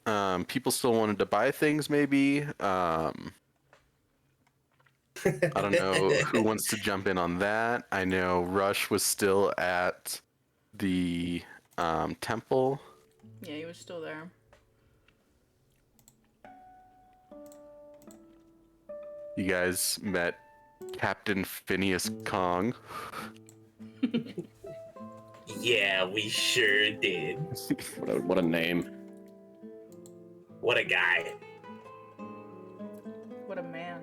People still wanted to buy things, maybe. I don't know who wants to jump in on that. I know Rush was still at the temple. Yeah, he was still there. You guys met Captain Phineas Kong. Yeah, we sure did. What a name. What a guy. What a man.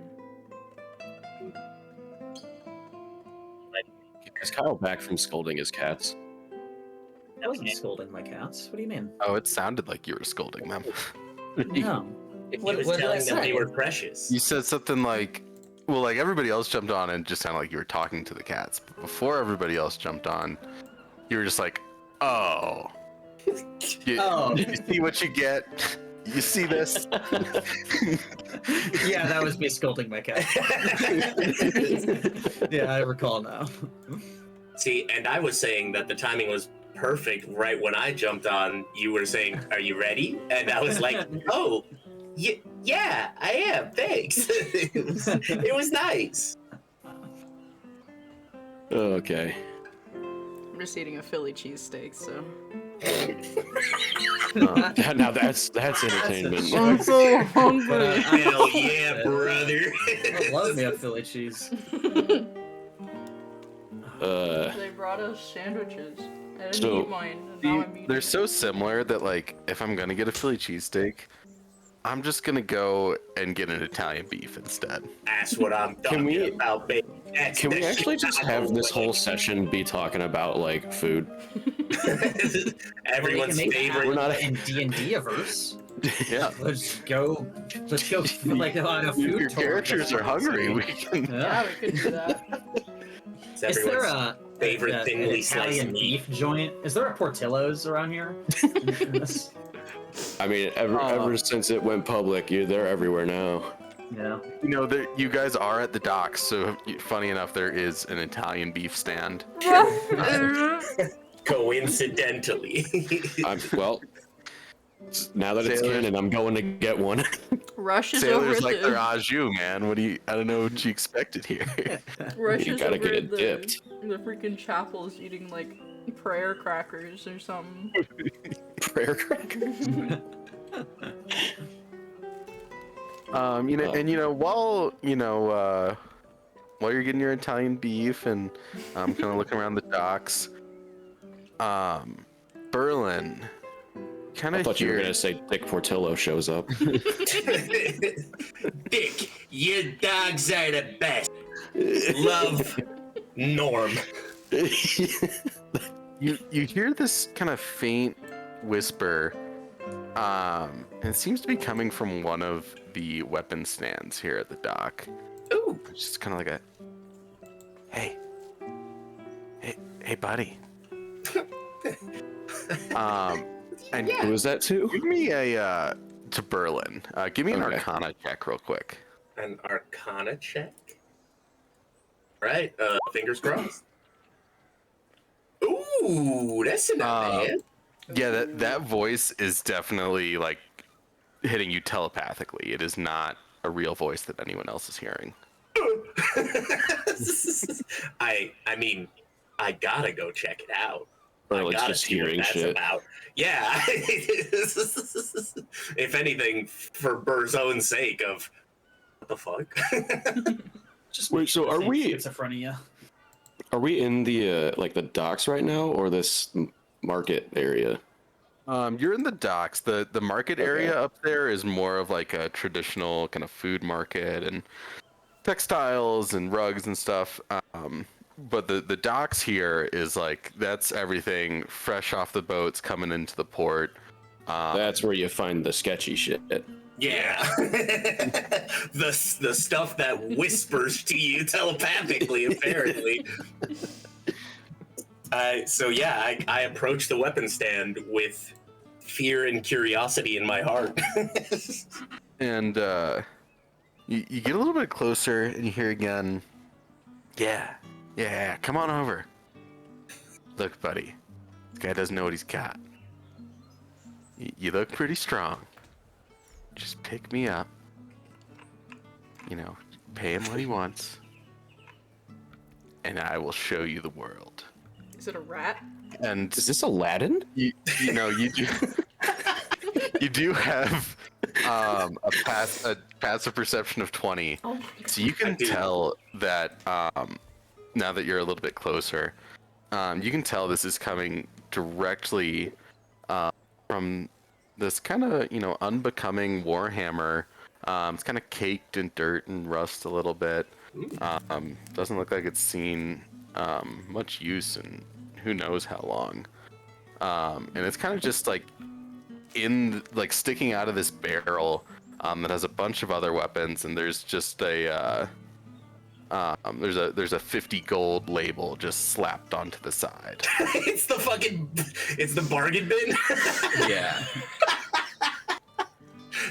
Is Kyle back from scolding his cats? I wasn't scolding my cats. What do you mean? Oh, it sounded like you were scolding them. No. He What- was what did I telling them they say? were precious. You said something like, well, like everybody else jumped on and it just sounded like you were talking to the cats. But before everybody else jumped on, you were just like, oh. Oh. You see what you get? You see this? Yeah, that was me scolding my cat. Yeah, I recall now. See, and I was saying that the timing was perfect right when I jumped on. You were saying, are you ready? And I was like, oh, yeah, I am. Thanks. it was nice. Okay. I'm just eating a Philly cheesesteak, so. Now that's entertainment. I'm so hungry. Hell yeah, brother. I love me a Philly cheese. They brought us sandwiches. I didn't So- eat mine, and now I'm eating. They're so similar that, like, if I'm gonna get a Philly cheesesteak, I'm just gonna go and get an Italian beef instead. That's what I'm talking we- about, baby. That's Can we the actually just have Chicago this whole way. session be talking about like food? Everyone's favorite. We're not- in D&D averse. Yeah. Let's go like on a food Your tour. characters are hungry. We can. Yeah, Yeah. we could do that. It's Is there everyone's a favorite an thinly sliced Italian meat. beef joint? Is there a Portillo's around here? I mean, ever since it went public, they're everywhere now. Yeah. You know, you guys are at the docks, so funny enough, there is an Italian beef stand. Coincidentally. Well, now that it's Sailors- canon, I'm going to get one. Rush is over Sailors at like their the. au jus, man. I don't know what you expected here. Rush You is gotta over get at it the, dipped. the freaking chapels eating like prayer crackers or something. Prayer cracker. While you're getting your Italian beef and kind of looking around the docks, Berlin, kind I of thought you were hear. gonna say Dick Portillo shows up. Dick, your dogs are the best. Love, Norm. You hear this kind of faint whisper, and it seems to be coming from one of the weapon stands here at the dock. Ooh. It's just kind of like a, hey, buddy. And Yeah. Who was that too? give me a to Berlin. Give me an Okay. Arcana check real quick. An Arcana check. Right. Fingers crossed. Ooh, that's not bad. Yeah, that voice is definitely like hitting you telepathically. It is not a real voice that anyone else is hearing. I mean, I gotta go check it out. Or I like gotta just see what hearing that's shit. about. Yeah. If anything, for Burr's own sake of what the fuck? Just Wait, so are we- schizophrenia? Are we in the like the docks right now, or this market area? You're in the docks. The market area up there is more of like a traditional kind of food market and textiles and rugs and stuff. But the docks here is like that's everything fresh off the boats coming into the port. That's where you find the sketchy shit. Yeah. the stuff that whispers to you telepathically, apparently. So yeah, I approach the weapon stand with fear and curiosity in my heart. And you get a little bit closer and you hear again, yeah, come on over. Look, buddy, this guy doesn't know what he's got. You look pretty strong. just pick me up. You know, pay him what he wants, and I will show you the world. Is it a rat? And Is this Aladdin? you know, you do you do have a passive perception of 20, Oh my so you can do. tell that now that you're a little bit closer, you can tell this is coming directly from this kind of, you know, unbecoming warhammer. It's kind of caked in dirt and rust a little bit. Doesn't look like it's seen much use in who knows how long. And it's kind of just like sticking out of this barrel that has a bunch of other weapons, and there's just a there's a 50 gold label just slapped onto the side. it's the bargain bin. Yeah.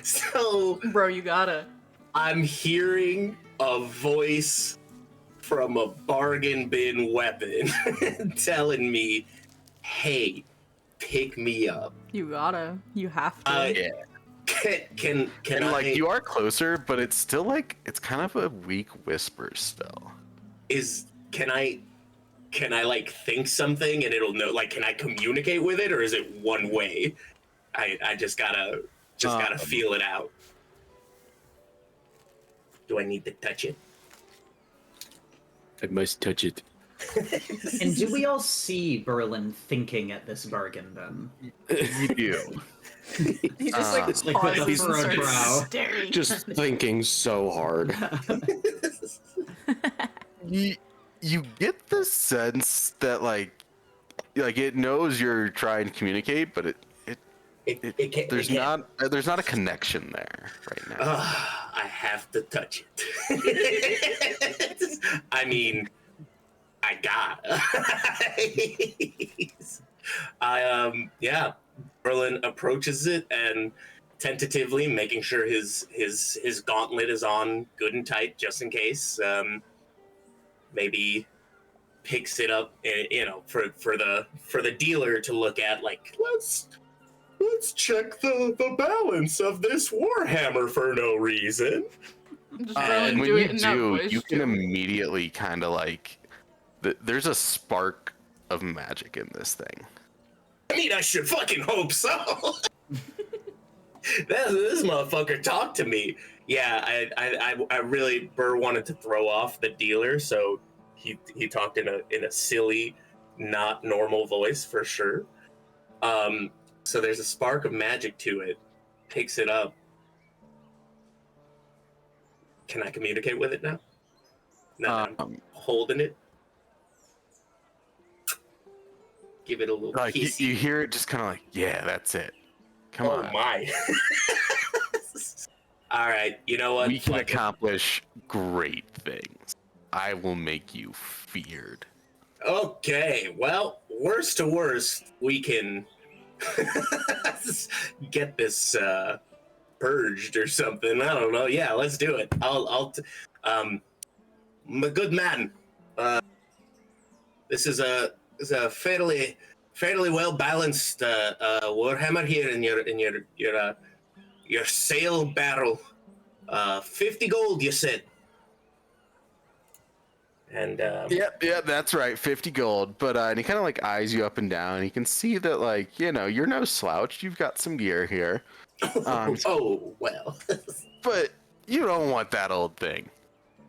So Bro, you gotta. I'm hearing a voice from a bargain bin weapon telling me, "Hey, pick me up." You gotta. You have to. Yeah. Can And I? like you are closer, but it's still like it's kind of a weak whisper still. Can I like think something and it'll know? Like, can I communicate with it, or is it one way? I just gotta feel it out. Do I need to touch it? I must touch it. And do we all see Berlin thinking at this bargain bin? You do. He just like It's like with a pauses and furrowed starts brow. staring. Just thinking so hard. You get the sense that like it knows you're trying to communicate, but It can't. there's not a connection there right now. I have to touch it. I mean, I gotta. Yeah. Berlin approaches it and tentatively making sure his gauntlet is on good and tight just in case. Maybe picks it up, you know, for the dealer to look at. Like, let's check the balance of this warhammer for no reason. Just And when do you it in that do, voice, you can too. immediately kind of like there's a spark of magic in this thing. I mean, I should fucking hope so. This motherfucker talked to me. Yeah, I really Burr wanted to throw off the dealer, so he talked in a silly, not normal voice for sure. So there's a spark of magic to it. Picks it up. Can I communicate with it now? Now that I'm holding it. Give it a little Like kiss. you hear it just kind of like, yeah, that's it. Come Oh on. my. All right, you know what? We can Fuck it. accomplish great things. I will make you feared. Okay, well, worst to worst, we can get this purged or something. I don't know. Yeah, let's do it. My good man. This is a fairly well balanced warhammer here in your sale barrel. 50 gold, you said. And Yep, that's right. 50 gold. But and he kind of like eyes you up and down. You can see that like, you know, you're no slouch. You've got some gear here. oh well. But you don't want that old thing.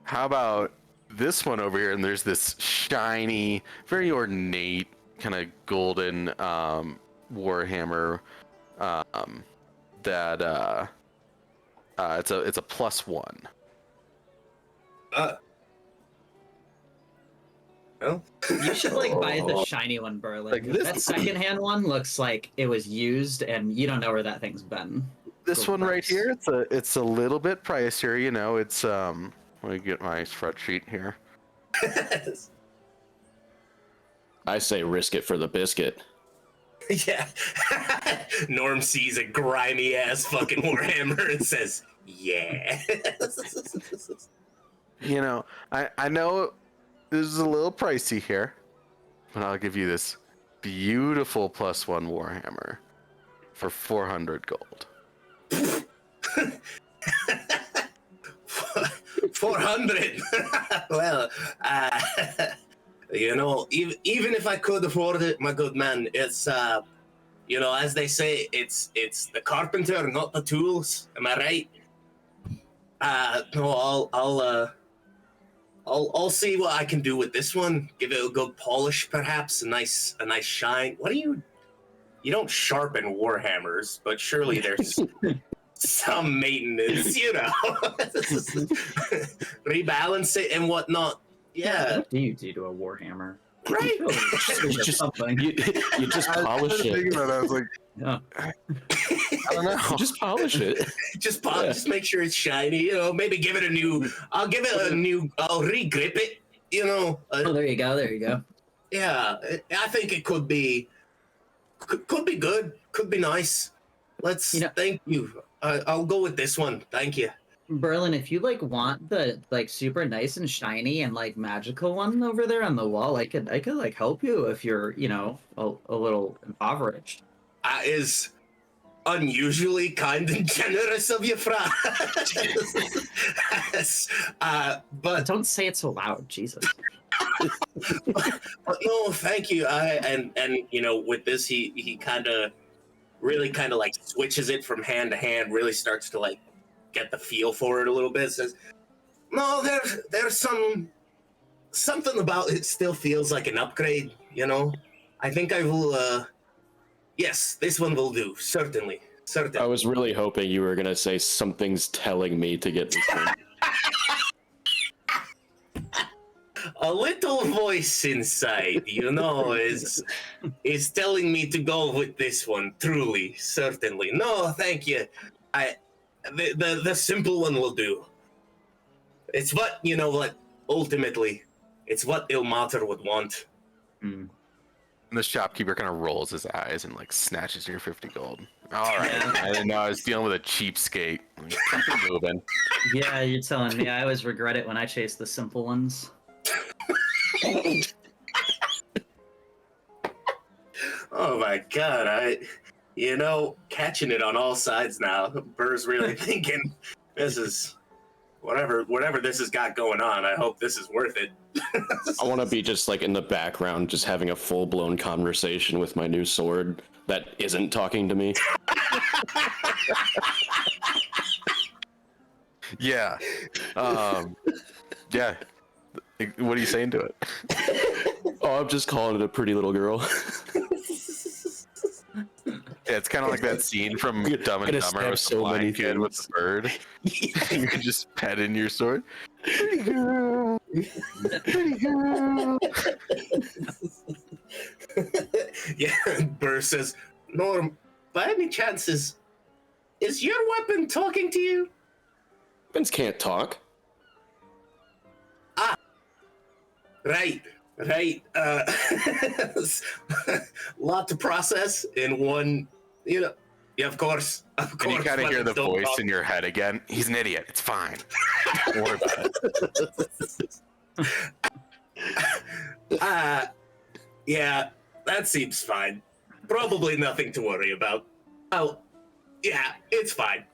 How about this one over here? And there's this shiny, very ornate, kind of golden warhammer that it's a +1. Well, You should like buy the shiny one, Berlin. Like this- That secondhand one looks like it was used, and you don't know where that thing's been. This Go one right price. here, it's a little bit pricier, you know. It's let me get my spreadsheet here. I say risk it for the biscuit. yeah. Norm sees a grimy ass fucking warhammer and says, "Yeah." You know, I know this is a little pricey here, but I'll give you this beautiful +1 warhammer for 400 gold. 400. Well, you know, even if I could afford it, my good man, it's you know, as they say, it's the carpenter, not the tools. Am I right? No, I'll see what I can do with this one. Give it a good polish, perhaps a nice shine. What do you don't sharpen warhammers, but surely there's some maintenance, you know, rebalance it and whatnot. Yeah, What do you do to a warhammer? right. Just- Something. You just polish Thinking it. about it, I was like, Yeah. I don't know. Just polish it. Just Yeah. just make sure it's shiny. You know, maybe give it a new. I'll re-grip it. You know. Oh, there you go. There you go. Yeah, I think it could be good. Could be nice. Let's. You know- Thank you. I'll go with this one. Thank you. Berlin, if you like want the like super nice and shiny and like magical one over there on the wall, I could like help you if you're, you know, a little impoverished. That is unusually kind and generous of you, Fra. Yes, but Don't say it so loud, Jesus. no, thank you. And you know, with this, he kind of like switches it from hand to hand. Really starts to like get the feel for it a little bit. Says, no, there's something about it. Still feels like an upgrade. You know, I think I will. Yes, this one will do. Certainly. I was really hoping you were gonna say something's telling me to get this one. A little voice inside, you know, is telling me to go with this one. Truly, certainly. No, thank you. The simple one will do. It's what, you know what, ultimately, it's what Ilmater would want. Hmm. And the shopkeeper kind of rolls his eyes and like snatches your 50 gold. All right, I didn't know I was dealing with a cheapskate. Like, keep it moving. Yeah, you're telling me. I always regret it when I chase the simple ones. Oh my god, you know, catching it on all sides now. Burr's really thinking, this is, whatever this has got going on, I hope this is worth it. I want to be just like in the background, just having a full-blown conversation with my new sword that isn't talking to me. Yeah. Yeah. What are you saying to it? Oh, I'm just calling it a pretty little girl. Yeah, it's kind of like that scene from I'm Dumb and gonna Dumber stab with the so blind many kid with things. the bird. You're just petting your sword. Pretty girl. Pretty girl. Yeah, Burr says, Norm, by any chance is your weapon talking to you? Weapons can't talk. Right. Lot to process in one, you know. Yeah, of course. And you kind of hear the weapons don't voice talk. in your head again. He's an idiot. It's fine. Don't worry about it. Yeah, that seems fine. Probably nothing to worry about. Oh, yeah, it's fine.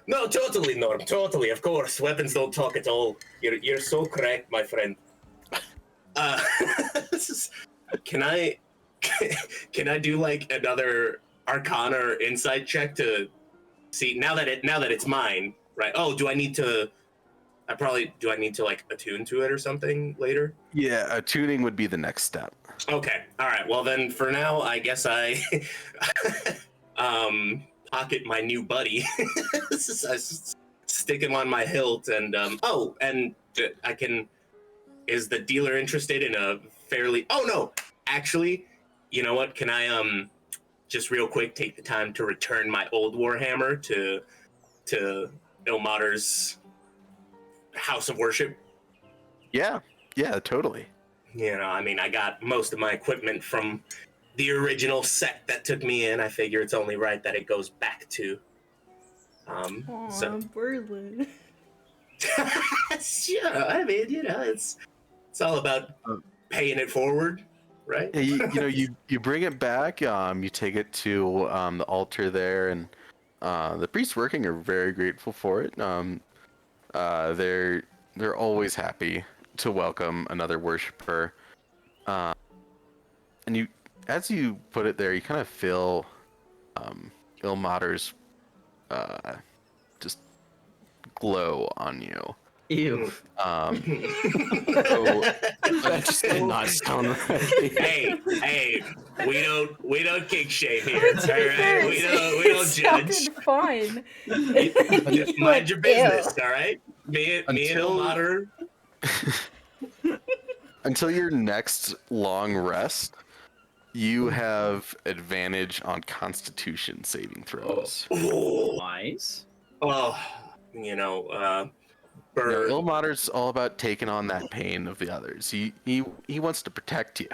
No, totally, Norm. Totally, of course. Weapons don't talk at all. You're so correct, my friend. Can I do like another Arcana or Insight check to see now that it's mine, right? Oh, do I need to like attune to it or something later? Yeah, attuning would be the next step. Okay, all right. Well, then for now, I guess I pocket my new buddy. I stick him on my hilt, and I can. Is the dealer interested in a fairly? Oh no, actually, you know what? Can I just real quick take the time to return my old warhammer to Ilmater's house of worship? Yeah, totally. You know, I mean, I got most of my equipment from the original sect that took me in. I figure it's only right that it goes back to. Aw, So Berlin. sure, I mean, you know, it's all about paying it forward, right? Yeah, you bring it back. You take it to the altar there, and The priests working are very grateful for it. They're always happy to welcome another worshiper. And you, as you put it there, you kind of feel Ilmater's just glow on you. Ew. So That just did not sound right. Hey, we don't kink shame here. To be All fair, right, we don't judge. sounded fine. Mind your Ew. business, all right? Me and Until- Ilmater. until your next long rest, you have advantage on Constitution saving throws. Nice. Well, you know, Now, Burr. Ilmater's all about taking on that pain of the others. He wants to protect you.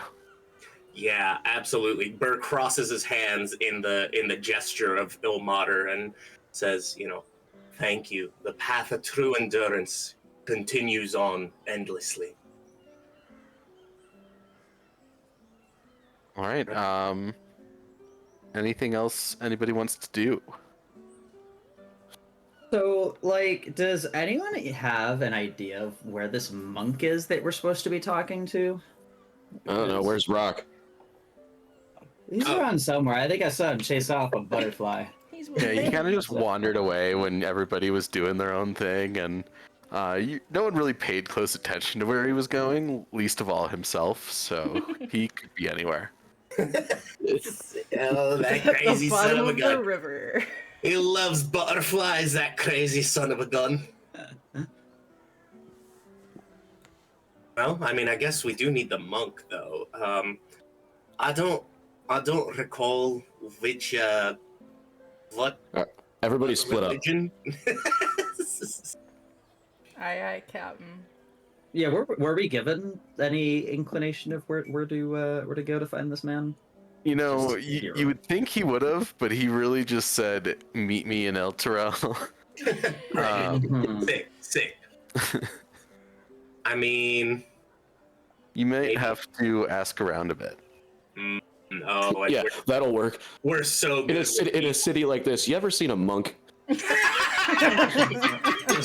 Yeah, absolutely. Burr crosses his hands in the gesture of Ilmater and says, you know, thank you. The path of true endurance continues on endlessly. All right. Anything else anybody wants to do? So, like, does anyone have an idea of where this monk is that we're supposed to be talking to? I don't know. Where's Rock? He's Oh. around somewhere. I think I saw him chase off a butterfly. He's with Yeah, you me. kind of just wandered away when everybody was doing their own thing, and no one really paid close attention to where he was going, least of all himself. So he could be anywhere. Oh, that At crazy the son bottom of a of the gun. river. He loves butterflies, that crazy son of a gun. Well, I mean, I guess we do need the monk, though. I don't recall which what Everybody split up. religion. Aye, Captain. Yeah, were we given any inclination of where to go to find this man? You know, Just you hero. would think he would have, but he really just said, "Meet me in El Terrell." Right. Mhm. Sick. I mean, You might Maybe. have to ask around a bit. no, Yeah, that'll work. we're so In good. in a city like this, you ever seen a monk? There's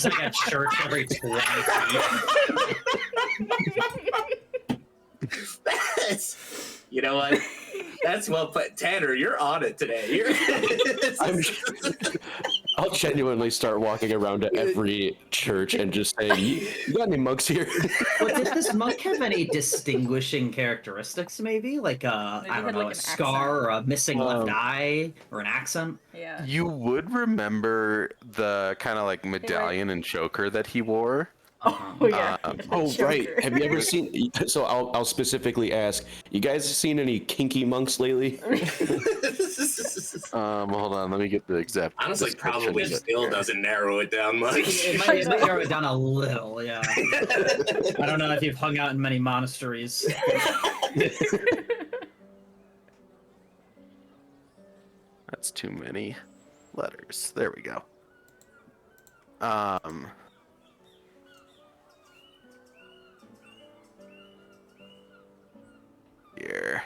like a church every 20 feet. You know what? That's well put. Tanner, you're on it today. I'll genuinely start walking around to every church and just saying, "You got any monks here?" But did this monk have any distinguishing characteristics? Maybe like Maybe I he don't had, know, like, a an scar or a missing left Um, eye or an accent. Yeah. You would remember the kind of like medallion and choker that he wore. Oh yeah. Oh right. Joker. Have you ever seen? So I'll specifically ask. You guys seen any kinky monks lately? Hold on, let me get the exact. Honestly, description probably of it still here. doesn't narrow it down much. It might narrow it down a little, yeah. I don't know if you've hung out in many monasteries. That's too many letters. There we go. Here.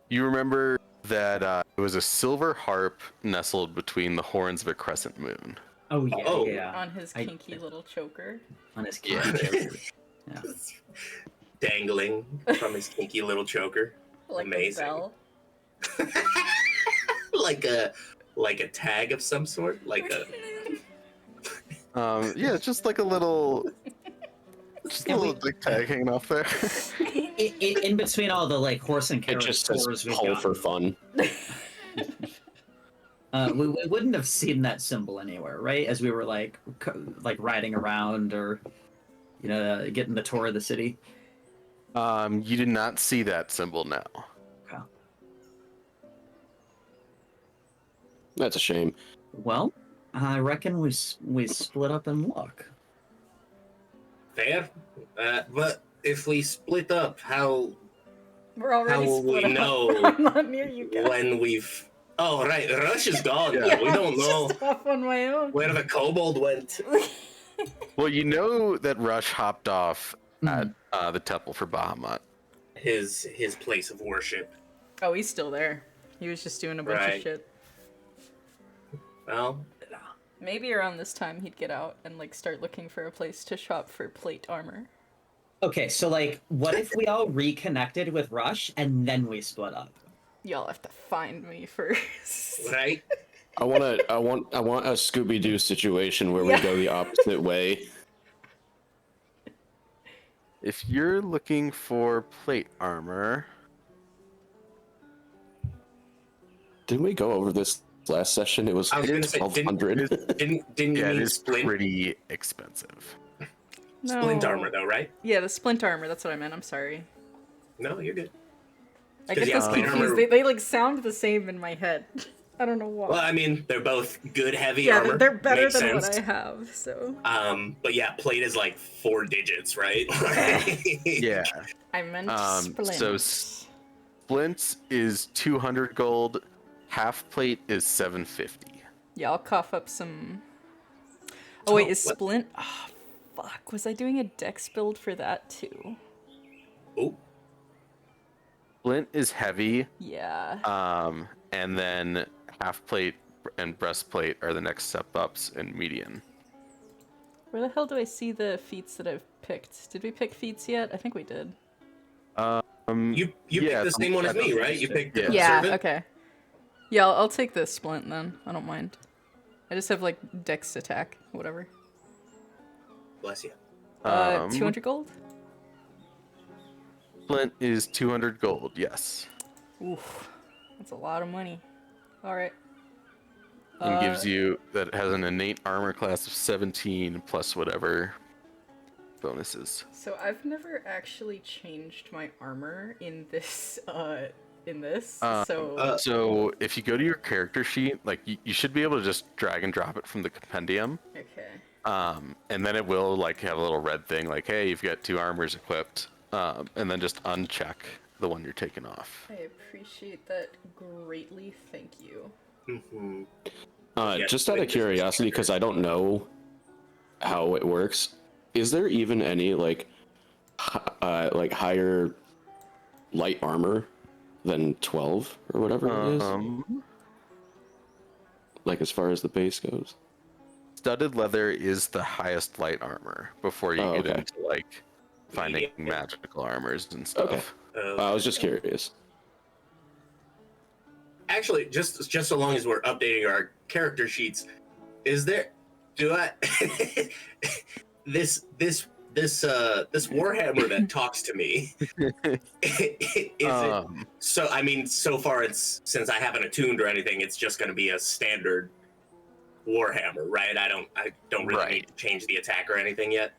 You remember that it was a silver harp nestled between the horns of a crescent moon. Oh yeah, Oh. yeah. On his I- kinky little choker. On his Yeah. key. Yeah. Dangling from his kinky little choker. Like Amazing. a bell. like a tag of some sort? Like a Yeah, it's just like a little, just a And little we- dick tag hanging off there. In between all the like horse and It carrot just says scores we "pull got, for fun." we wouldn't have seen that symbol anywhere, right? As we were like riding around or getting the tour of the city. You did not see that symbol now. Okay. That's a shame. Well, I reckon we split up and look. fair. But if we split up, how We're already How will we split up. know I'm not near you guys. when we've Oh right, Rush is gone. Yeah, We don't I'm know just off on my own. where the kobold went. Well, you know that Rush hopped off Mhm. at the temple for Bahamut. His place of worship. Oh, he's still there. He was just doing a bunch of Right. shit. Well, Maybe around this time he'd get out and like start looking for a place to shop for plate armor. Okay, so like, what if we all reconnected with Rush and then we split up? Y'all have to find me first. right? I want a Scooby Doo situation where Yeah. we go the opposite way. If you're looking for plate armor, Didn't we go over this last session? It was I was gonna say, 1200. Didn't you yeah, it mean is splint pretty expensive. No. splint armor though, right? Yeah, the splint armor. That's what I meant. I'm sorry. No, you're good. I 'Cause, get yeah, those splint confused. armor- They like sound the same in my head. I don't know why. Well, I mean, they're both good heavy yeah, armor. they're better Makes than sense. what I have. So But yeah, plate is like 4 digits, right? Yeah. I meant splint. So splints is 200 gold. Half plate is 750. Yeah, I'll cough up some. Oh wait, is what? splint? Oh, fuck. Was I doing a dex build for that too? Oh, Splint is heavy. Yeah. And then half plate and breastplate are the next step ups in median. Where the hell do I see the feats that I've picked? Did we pick feats yet? I think we did. you yeah, picked the same one as me, right? You picked the Yeah. servant? Okay. Yeah, I'll take the splint then. I don't mind. I just have like dex attack, whatever. Bless you. 200 gold. Splint is 200 gold. Yes, Oof, that's a lot of money. All right. and gives you that has an innate armor class of 17 plus whatever bonuses. So I've never actually changed my armor in this. So if you go to your character sheet, like you should be able to just drag and drop it from the compendium. Okay. And then it will like have a little red thing like, hey, you've got 2 armors equipped. And then just uncheck the one you're taking off. I appreciate that greatly. Thank you. Mhm. Yeah, Just out of with this curiosity, because I don't know how it works, is there even any like higher light armor than 12 or whatever it is? Like as far as the base goes? Studded leather is the highest light armor before you get okay. into like finding Yeah. magical armors and stuff. Okay. I was just curious. Actually, just so long as we're updating our character sheets, is there? Do I? this Warhammer that talks to me. Is it? So I mean, so far it's since I haven't attuned or anything, it's just going to be a standard Warhammer, right? I don't really need to change the attack or anything yet.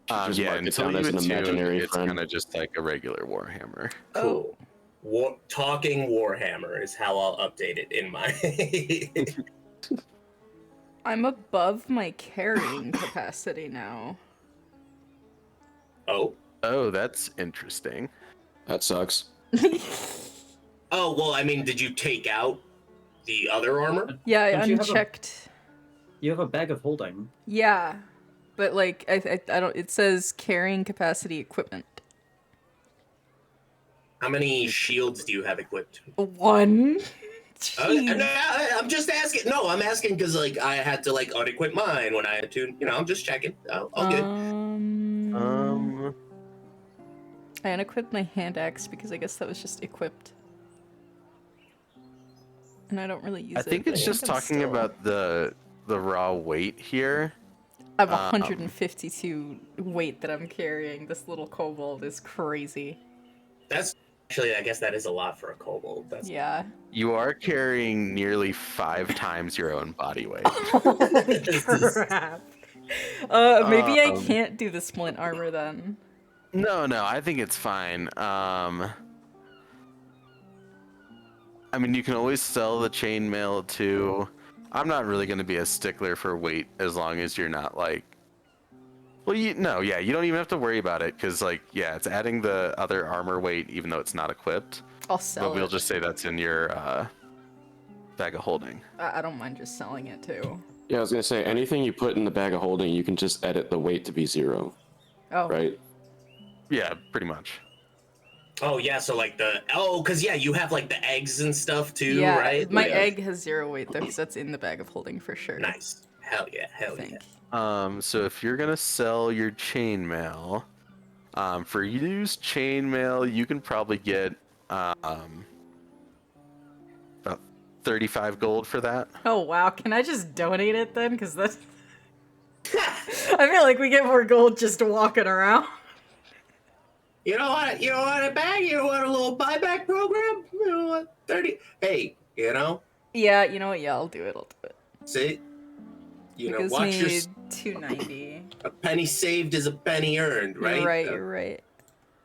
Just Yeah, mark it until down you as an attune, imaginary it's friend. kind of just like a regular Warhammer. Cool. Talking Warhammer is how I'll update it in my. I'm above my carrying capacity now. Oh. Oh, that's interesting. That sucks. Oh well, I mean, did you take out the other armor? Yeah, I Don't you have a- unchecked. You have a bag of holding. Yeah, but like I don't. It says carrying capacity equipment. How many shields do you have equipped? 1. No, I'm just asking. No, I'm asking because like I had to like unequip mine when I had to. You know, I'm just checking. All good. I unequipped my hand axe because I guess that was just equipped, and I don't really use it. I think it's but just I'm talking still- about the raw weight here. I have 152 weight that I'm carrying. This little kobold is crazy. That's actually, I guess that is a lot for a kobold. That's Yeah. You are carrying nearly 5 times your own body weight. Crap. Maybe I can't do the splint armor then. No, I think it's fine. I mean, you can always sell the chainmail too. I'm not really going to be a stickler for weight as long as you're not like. Well, you don't even have to worry about it because, like, yeah, it's adding the other armor weight even though it's not equipped. I'll sell But we'll it. just say that's in your bag of holding. I don't mind just selling it too. Yeah, I was gonna say anything you put in the bag of holding, you can just edit the weight to be 0, Oh. right? Yeah, pretty much. Oh yeah, so like because yeah, you have like the eggs and stuff too, Yeah, right? my Like, egg has 0 weight though, because that's in the bag of holding for sure. nice. Hell yeah, I hell yeah. think. So if you're gonna sell your chainmail, for used chainmail, you can probably get about 35 gold for that. Oh wow, can I just donate it then? Because that's. I feel like we get more gold just walking around. You know what? You know what? A bag. You know what? A little buyback program. You know what? 30. Hey, you know. Yeah, you know what? Yeah, I'll do it. I'll do it. See. You It know, gives watch your. me 290. A penny saved is a penny earned, right? You're right. You're right.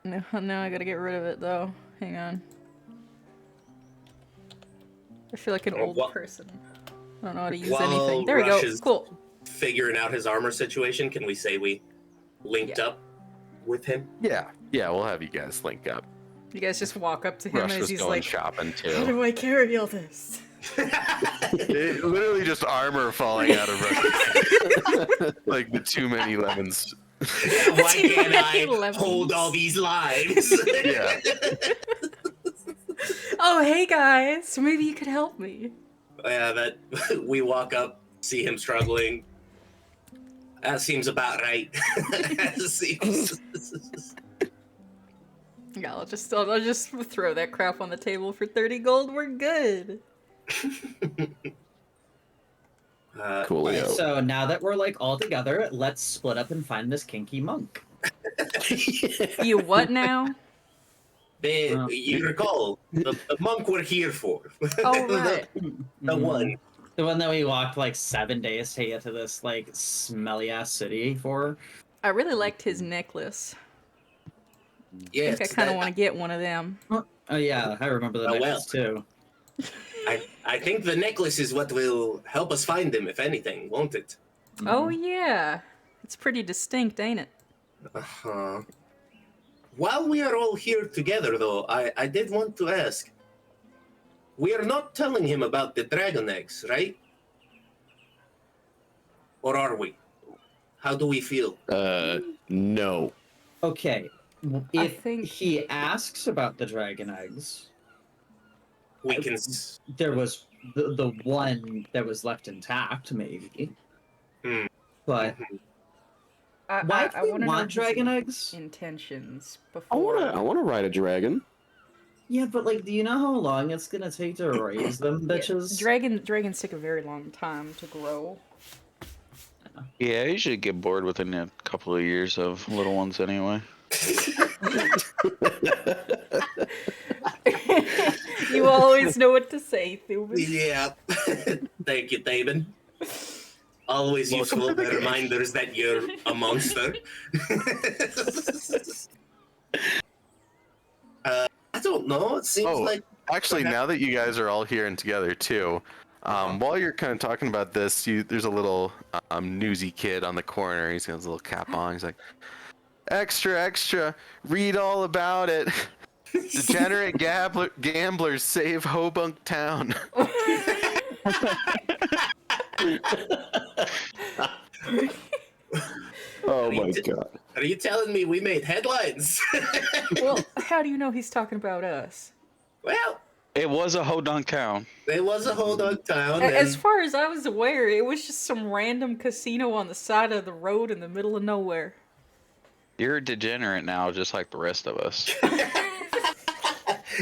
No, I gotta get rid of it though. Hang on. I feel like an old person. I don't know how to use While anything. There we Rush go. is Cool. figuring out his armor situation, can we say we linked up with him? Yeah, we'll have you guys link up. You guys just walk up to him Rush as was he's going like, shopping "How too. do I carry all this?" It, literally just armor falling out of Rush. Like the too many lemons. Why can't I Lemons. hold all these lives? Yeah. Oh, hey guys, maybe you could help me. Yeah, that we walk up, see him struggling. That seems about right. That seems. Yeah, I'll just throw that crap on the table for 30 gold. We're good. Coolio. So now that we're like all together, let's split up and find this kinky monk. You what now? You recall the monk we're here for. Oh right. The one. The one that we walked like 7 days to get to this like smelly ass city for. I really liked his necklace. I Yes, think I kind of want to get one of them. Oh yeah, I remember the Oh, well. necklace too. I think the necklace is what will help us find him, if anything, won't it? Oh yeah, it's pretty distinct, ain't it? Uh-huh. While we are all here together, though, I did want to ask. We are not telling him about the dragon eggs, right? Or are we? How do we feel? No. Okay, I if think- he asks about the dragon eggs, We can. there was the one that was left intact, maybe. Hmm. But I why do we wanna know want his dragon eggs? intentions I before. wanna ride a dragon. Yeah, but like, do you know how long it's gonna take to raise them Yeah, bitches? dragons take a very long time to grow. Yeah, you should get bored within a couple of years of little ones anyway. You always know what to say, Thuban. Yeah. Thank you, David. Always useful reminders that you're a monster. I don't know. It seems Oh, like Actually, now that you guys are all here and together too, while you're kind of talking about this, there's a little newsy kid on the corner. He's got his little cap on. He's like, "Extra, extra! Read all about it. Degenerate gamblers save Hobunk Town." Oh my god. Are you telling me we made headlines? Well, how do you know he's talking about us? Well, It was a Hodunk town. there was a hold on town. As and- far as I was aware, it was just some random casino on the side of the road in the middle of nowhere. You're a degenerate now, just like the rest of us.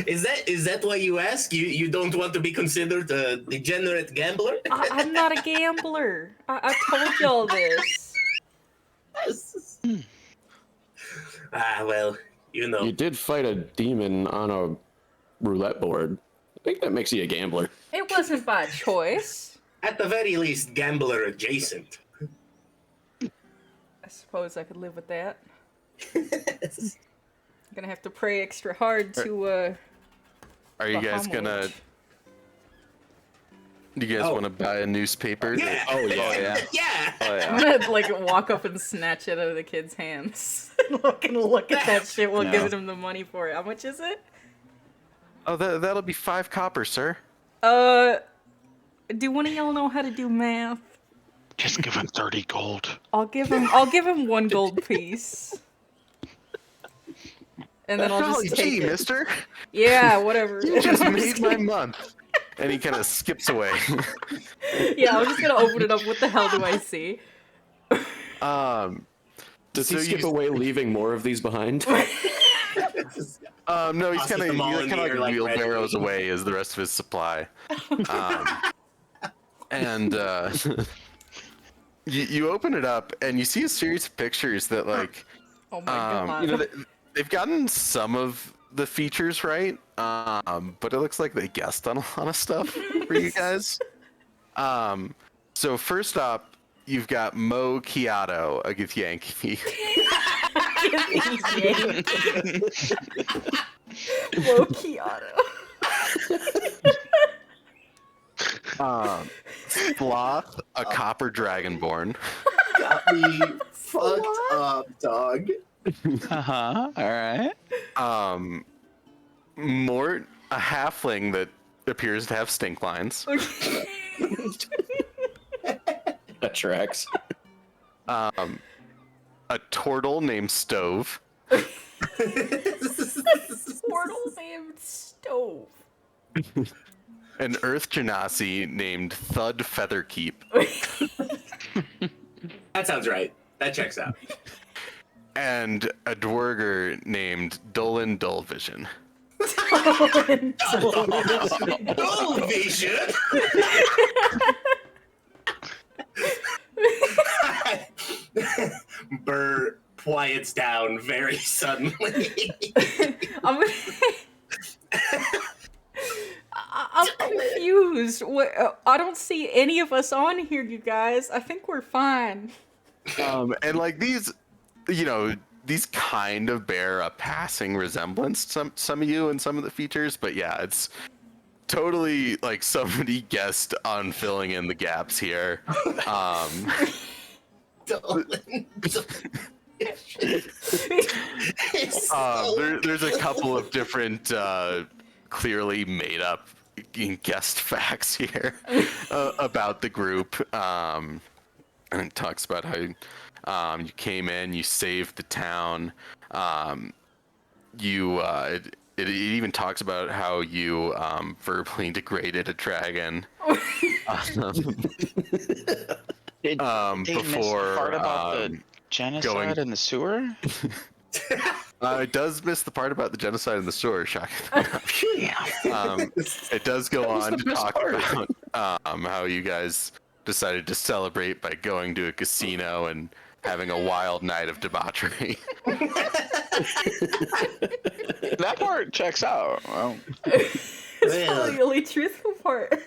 Is that why you ask? You don't want to be considered a degenerate gambler? I'm not a gambler. I told y'all this. Well, you know. You did fight a demon on a roulette board. I think that makes you a gambler. It wasn't by choice. At the very least, gambler adjacent. I suppose I could live with that. I'm gonna have to pray extra hard to, Are you guys gonna? Do you guys want to buy a newspaper? Yeah. Oh yeah. Yeah. Oh I'm yeah. gonna, like, walk up and snatch it out of the kid's hands. look at that shit while No. giving him the money for it. How much is it? Oh, that'll be 5 copper, sir. Do one of y'all know how to do math? Just give him 30 gold. I'll give him 1 gold piece. And then I'll Oh, just take gee, it. mister. Yeah, whatever. You just I'm made my kidding. month. And he kind of skips away. Yeah, I'm just gonna open it up. What the hell do I see? Does So he skip you- away, leaving more of these behind? No, he's Tosses kind of them all in the air like wheelbarrows red. away as the rest of his supply. And you open it up and you see a series of pictures that like Oh my god. they've gotten some of the features right, but it looks like they guessed on a lot of stuff for you guys. So first up, you've got Mo Chiato, a Githyanki. Low Chiato. Sloth, a copper dragonborn. Got me fucked up, dog. Uh-huh. All right. Mort, a halfling that appears to have stink lines. That tracks. A turtle named Stove. Portal named Stove. An earth genasi named Thud Featherkeep. That sounds right. That checks out. And a dwarger named Dolan Dullvision. Dull vision. Burr quiets down very suddenly. I'm I'm confused. I don't see any of us on here, you guys. I think we're fine. And like these, these kind of bear a passing resemblance to some of you and some of the features, but yeah, it's totally like somebody guessed on filling in the gaps here. There's a couple of different clearly made up guest facts here about the group, and it talks about how you came in, you saved the town, it even talks about how you verbally degraded a dragon. Did they miss Before the part about the genocide in the sewer? It does miss the part about the genocide in the sewer, shockingly enough. It does go on to talk about how you guys decided to celebrate by going to a casino and having a wild night of debauchery. That part checks out. Well, It's probably the only truthful part.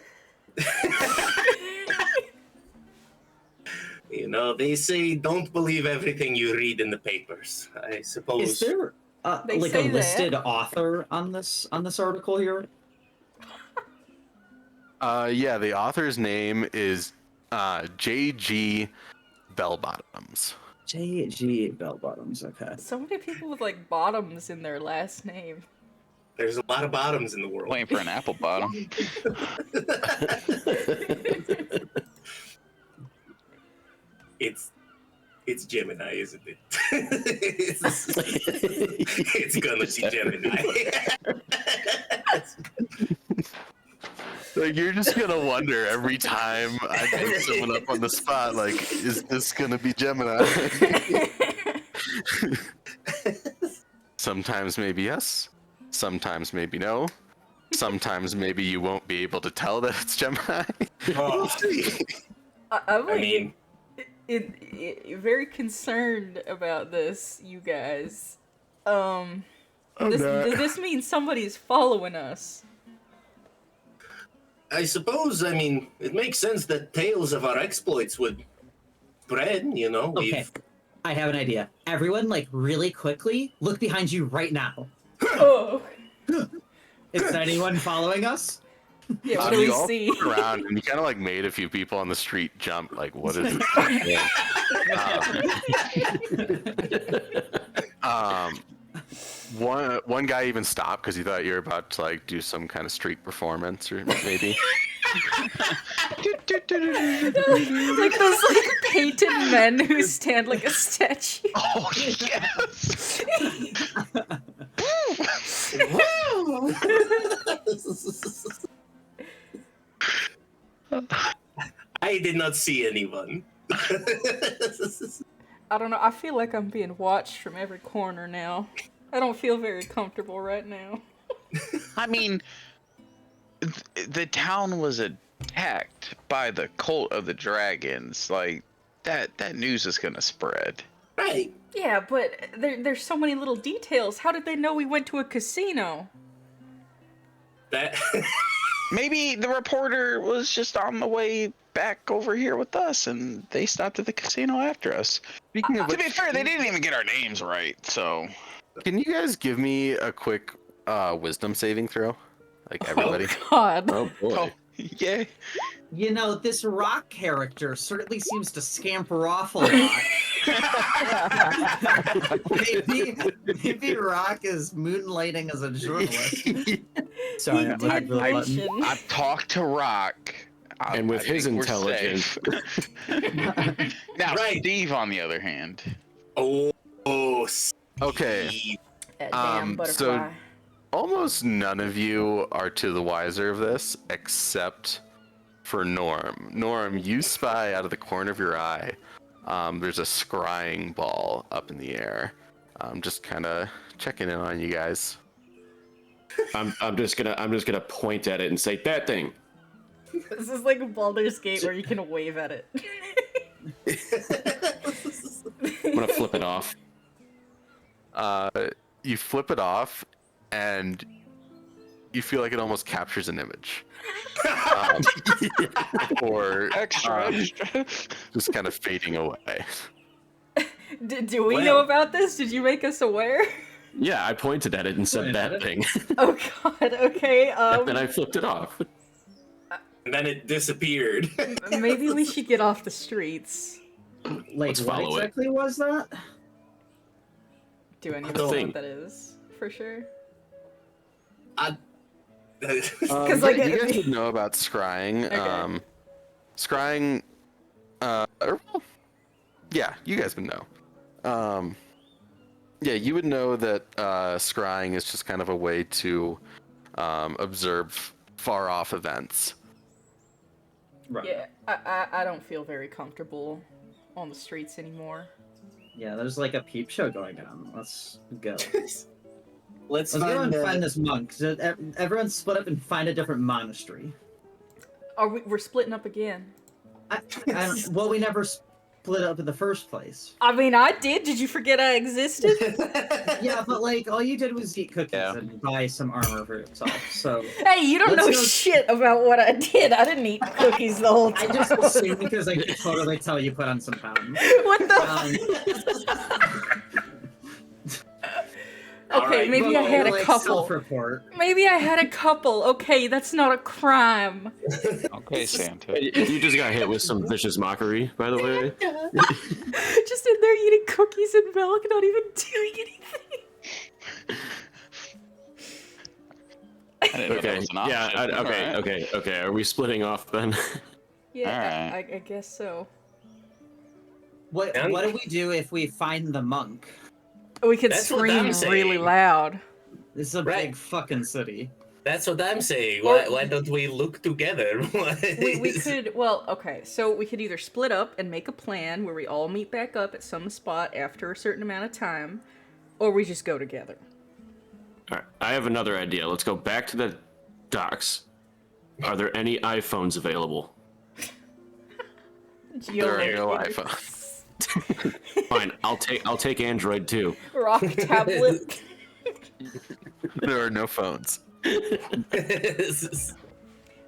They say don't believe everything you read in the papers. I suppose. Is there They like say a that. listed author on this article here? Yeah, the author's name is J.G. Bellbottoms. J.G. Bellbottoms. Okay. So many people with like bottoms in their last name. There's a lot of bottoms in the world. waiting for an apple bottom. It's Gemini, isn't it? it's gonna be Gemini. Like, you're just gonna wonder every time I put someone up on the spot, like, is this gonna be Gemini? Sometimes maybe yes, sometimes maybe no, sometimes maybe you won't be able to tell that it's Gemini. We'll see. I'm I like, mean, very concerned about this, you guys. not. Does this mean somebody's following us? I suppose, it makes sense that tales of our exploits would spread, Okay. I have an idea. Everyone, like, really quickly, look behind you right now. Oh, Is anyone following us? yeah. What do we you all see? look around and you kind of like made a few people on the street jump. Like, what is it? One guy even stopped because he thought you were about to like do some kind of street performance or maybe. Like those like painted men who stand like a statue. Oh yes. I did not see anyone. I don't know. I feel like I'm being watched from every corner now. I don't feel very comfortable right now. I mean, the town was attacked by the cult of the dragons. Like that news is gonna spread. Right. Yeah, but there's so many little details. How did they know we went to a casino? That. Maybe the reporter was just on the way back over here with us, and they stopped at the casino after us. Speaking of To be which, fair, they didn't even get our names right, so. can you guys give me a quick wisdom saving throw? Like everybody. God. Oh boy. Oh, yeah. You know, this Rock character certainly seems to scamper off a lot. maybe Rock is moonlighting as a journalist. Sorry, He I'm did hard for the button. mention. I've talked to Rock. And with I his think we're intelligence. safe. Now, Right. Steve, on the other hand. Oh. Okay. Steve. That damn butterfly. so almost none of you are to the wiser of this, except for Norm. Norm, you spy out of the corner of your eye. There's a scrying ball up in the air. Just kind of checking in on you guys. I'm just gonna point at it and say that thing. This is like a Baldur's Gate where you can wave at it. I'm gonna flip it off. You flip it off, and you feel like it almost captures an image. Or Extra. just kind of fading away. Do we know about this? Did you make us aware? Yeah, I pointed at it and said Pointed at that it? thing. Oh god, okay, And then I flipped it off. And then it disappeared. maybe we should get off the streets. Like, Let's what follow it. exactly was that? Do any of The us know thing. what that is? For sure. Because like, you guys would know about scrying. Okay. Scrying, yeah, you guys would know. Yeah, you would know that scrying is just kind of a way to observe far off events. Right. Yeah, I don't feel very comfortable on the streets anymore. Yeah, there's like a peep show going on. Let's go. Let's Let's go and find find this monk. So everyone split up and find a different monastery. We're splitting up again. Well, we never split up in the first place. I mean, I did. Did you forget I existed? Yeah, but like all you did was eat cookies Yeah. and buy some armor for yourself. So Hey, you don't Let's know go- shit about what I did. I didn't eat cookies the whole I time. just assumed because I could totally tell you put on some pounds. What the? Okay, Alright, maybe I had a couple. Self-report. Maybe I had a couple. Okay, that's not a crime. Okay, Santa. You just got hit with some vicious mockery, by the way. Just in there eating cookies and milk, not even doing anything. I didn't know that Okay. was an Yeah. option. Okay. Alright. Okay. Are we splitting off then? Yeah, Alright. I guess so. What And- do we do if we find the monk? We could That's what scream I'm really saying. loud. This is a Right. big fucking city. That's what I'm saying. Well- Why don't we look together? We could, well, okay, so we could either split up and make a plan where we all meet back up at some spot after a certain amount of time, or we just go together. All right. I have another idea. Let's go back to the docks. Are there any iPhones available? There are no Geolocated. iPhones. Fine. I'll take Android too. Rock tablet. There are no phones.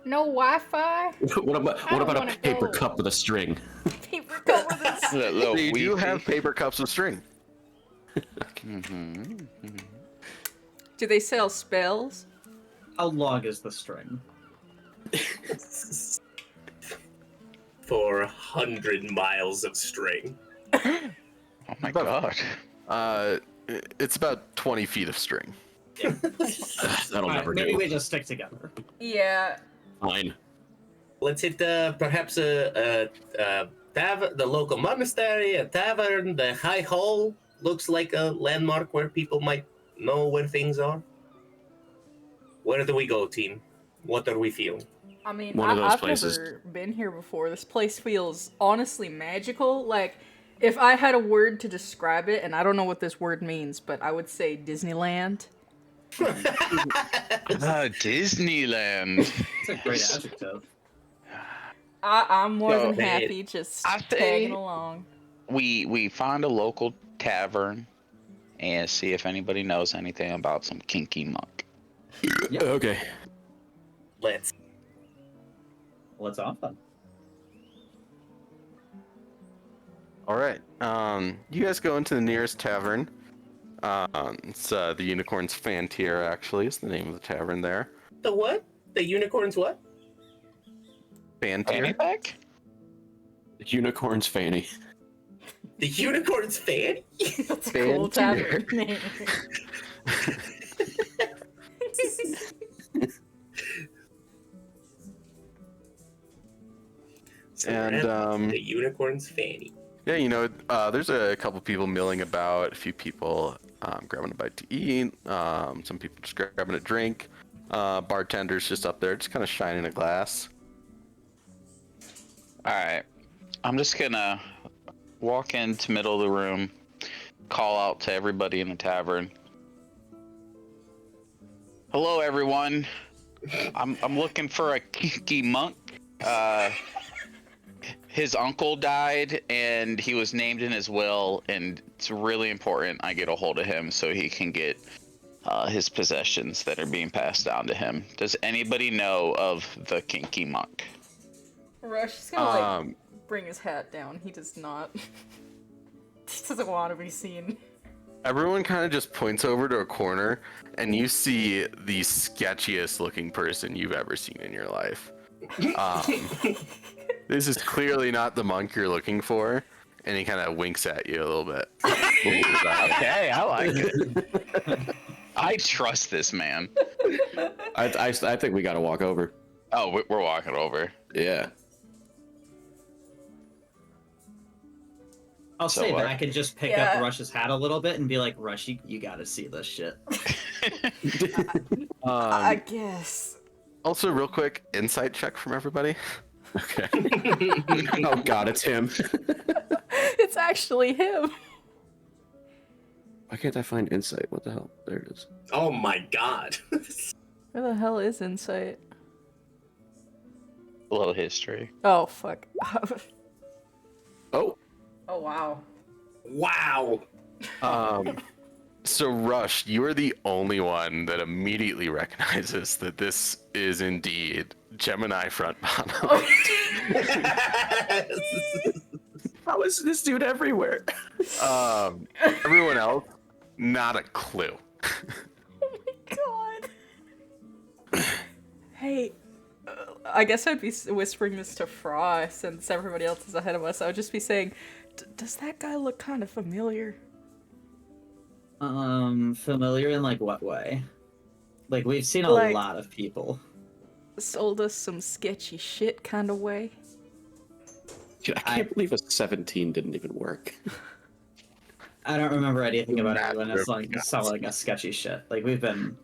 No Wi-Fi. What about don't a wanna paper go. cup with a string? Paper cup with a That little They do Wi-Fi. have paper cups with string. Do they sell spells? How long is the string? 400 miles of string. Oh my god. It's about 20 feet of string. That'll Alright, never maybe do. we just stick together. Yeah. Fine. Let's hit perhaps the local monastery, a tavern, the High Hall. Looks like a landmark where people might know where things are. Where do we go, team? What are we feeling? I mean, One of those I've places. never been here before. This place feels honestly magical. Like, if I had a word to describe it, and I don't know what this word means, but I would say Disneyland. Disneyland. It's a great adjective. I'm more So, than happy just I say- tagging along. We find a local tavern and see if anybody knows anything about some kinky monk. Okay. Let's. What's off then? All right. You guys go into the nearest tavern. It's the Unicorn's Fantier, actually, is the name of the tavern there. The what? The unicorn's what? Fanny Fantier. pack? Unicorn's fanny. The unicorn's fan? That's a cool Fantier. tavern name. And the unicorn's fanny. yeah, you know, there's a couple people milling about, a few people grabbing a bite to eat, some people just grabbing a drink. Bartender's just up there, just kind of shining a glass. Alright. I'm just gonna walk into middle of the room, call out to everybody in the tavern. Hello everyone. I'm looking for a kinky monk. His uncle died and he was named in his will, and it's really important I get a hold of him so he can get his possessions that are being passed down to him. Does anybody know of the kinky monk? Rush is gonna bring his hat down. He does not. He doesn't want to be seen. Everyone kind of just points over to a corner, and you see the sketchiest looking person you've ever seen in your life. This is clearly not the monk you're looking for, and he kind of winks at you a little bit. Okay, I like it. I trust this man. I think we gotta walk over. Oh, we're walking over. Yeah. I'll So say what? back and just pick Yeah. up Rush's hat a little bit and be like, Rush, you gotta see this shit. I guess. Also, real quick, insight check from everybody. Okay. Oh God, it's him. It's actually him. Why can't I find insight? What the hell? There it is. Oh my god. Where the hell is Insight? A little history. Oh, fuck. Oh. Oh, wow. Wow. So Rush, you are the only one that immediately recognizes that this is indeed Gemini front bottom. How is this dude everywhere? Everyone else, not a clue. Oh my god. Hey, I guess I'd be whispering this to Fra since everybody else is ahead of us. I would just be saying, does that guy look kind of familiar? Familiar in like what way? Like we've seen a Like- lot of people. Sold us some sketchy shit kind of way. Dude, I can't believe a 17 didn't even work. I don't remember anything about Matter it when it's of like gods. sound like a sketchy shit. Like we've been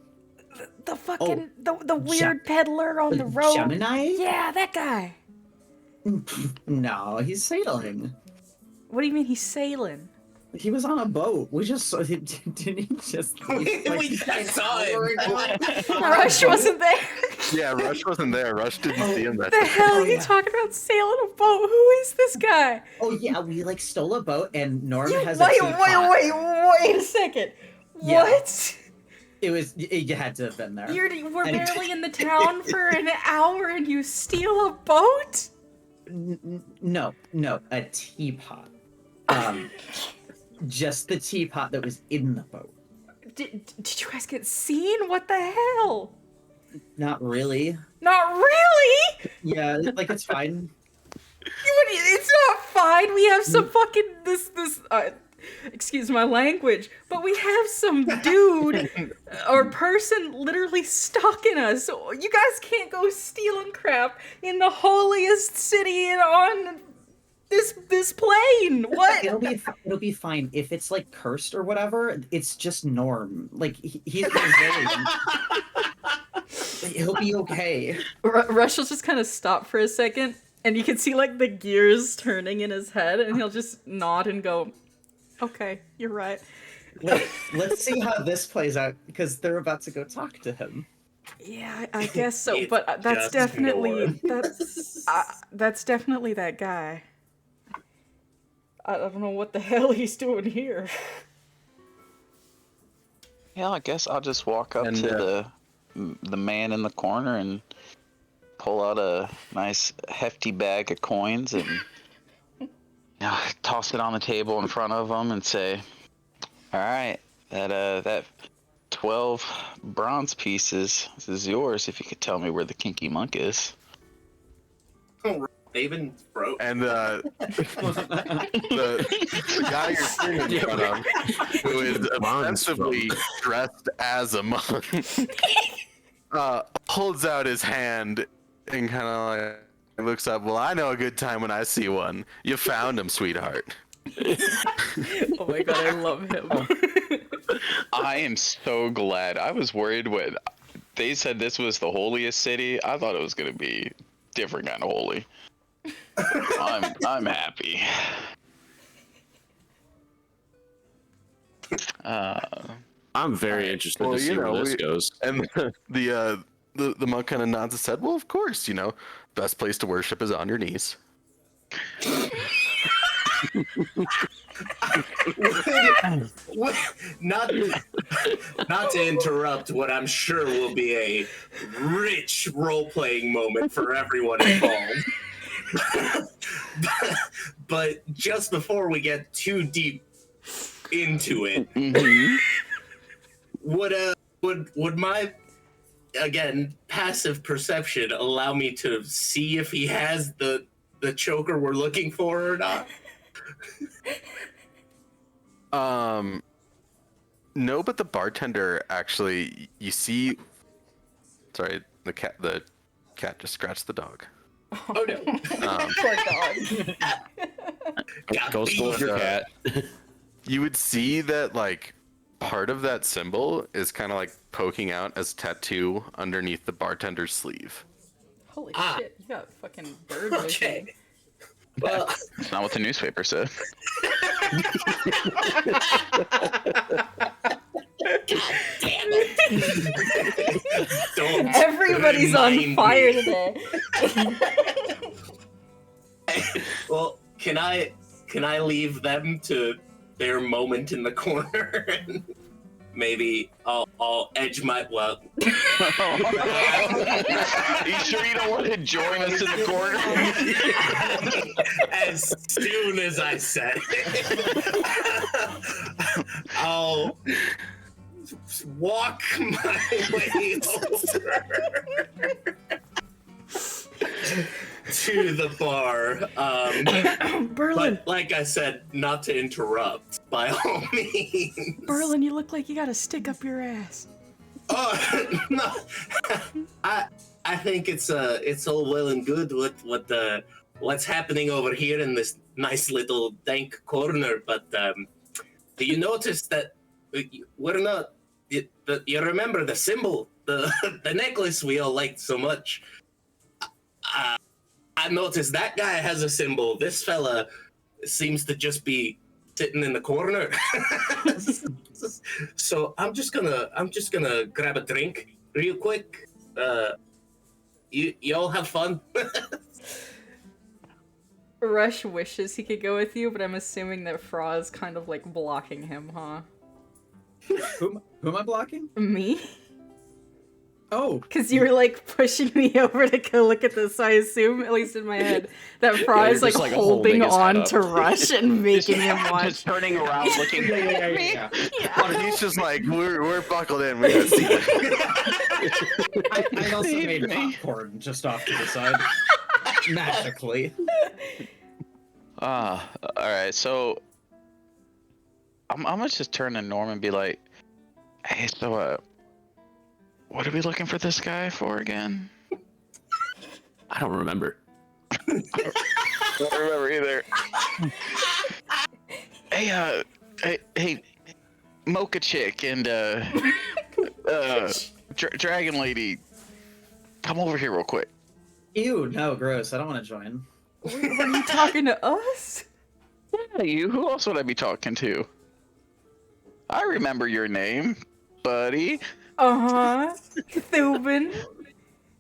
The fucking, the weird peddler on the With road. Gemini? Yeah, that guy. No, he's sailing. What do you mean he's sailing? He was on a boat. We just saw him. Didn't he just? We saw him. Rush wasn't there. Yeah, Rush wasn't there. Rush didn't see him that The day. hell are you yeah. talking about sailing a boat? Who is this guy? Oh yeah, we like stole a boat and Norm has Wait a teapot. a second. Yeah. What? It was. You had to have been there. We're And- barely in the town for an hour and you steal a boat? No, a teapot. Just the teapot that was in the boat. Did you guys get seen? What the hell? Not really. Not really? Yeah, like it's fine. It's not fine. We have some fucking excuse my language, but we have some dude or person literally stalking us. You guys can't go stealing crap in the holiest city and on this plane. What? It'll be fine if it's like cursed or whatever. It's just Norm. Like he's Brazilian. He'll be okay. Rush will just kind of stop for a second, and you can see like the gears turning in his head, and he'll just nod and go, "Okay, you're right." Let's see how this plays out because they're about to go talk to him. Yeah, I guess so. It's But that's just definitely Norm. that's definitely that guy. I don't know what the hell he's doing here. Yeah, I guess I'll just walk up And, to the man in the corner and pull out a nice hefty bag of coins and toss it on the table in front of him and say, "All right, that 12 bronze pieces is yours if you could tell me where the kinky monk is." Raven broke. And the guy you're sitting in front of, who is ostensibly dressed as a monk, holds out his hand and kind of like looks up. Well, I know a good time when I see one. You found him, sweetheart. Oh my god, I love him. I am so glad. I was worried when they said this was the holiest city. I thought it was going to be different kind of holy. I'm happy. I'm very interested to see where this goes. And the monk kind of nods his head. Well, of course, best place to worship is on your knees. not to interrupt what I'm sure will be a rich role-playing moment for everyone involved. But just before we get too deep into it, would my, again, passive perception allow me to see if he has the choker we're looking for or not? No, but the bartender actually, you see. Sorry, the cat just scratched the dog. Oh no! Poor dog. Go spoil your cat. You would see that like part of that symbol is kind of like poking out as tattoo underneath the bartender's sleeve. Holy shit, you got fucking bird Okay. vision. Well, It's not what the newspaper said. don't Everybody's on remind fire me. today. Well, can I leave them to their moment in the corner? And maybe I'll edge my well. You sure you don't want to join us in the corner? As soon as I said it, I'll walk my way over to the bar. Berlin, But like I said, not to interrupt, by all means. Berlin, you look like you got a stick up your ass. Oh no, I think it's all well and good with what's happening over here in this nice little dank corner, but do you notice that we're not? You remember the symbol, the necklace we all liked so much. I noticed that guy has a symbol. This fella seems to just be sitting in the corner. So I'm just gonna grab a drink real quick. You all have fun. Rush wishes he could go with you, but I'm assuming that Fra's kind of like blocking him, huh? Who am I blocking? Me? Oh, Because you were like pushing me over to go look at this, so I assume, at least in my head, that Fra you're is like just, like, holding holding his head on up. to Rush and making him watch. Just turning around, looking. yeah. He's just like, we're buckled in. We gotta see it. I also Save made me. popcorn just off to the side. Magically. All right. So I'm gonna just turn to Norm and be like, "Hey, so what are we looking for this guy for again?" I don't remember. I don't remember either. Hey, Mocha Chick and Dragon Lady. Come over here real quick. Ew, no, gross. I don't want to join. Were you talking to us? Yeah, you. Who else would I be talking to? I remember your name, buddy. Uh-huh. Thubin.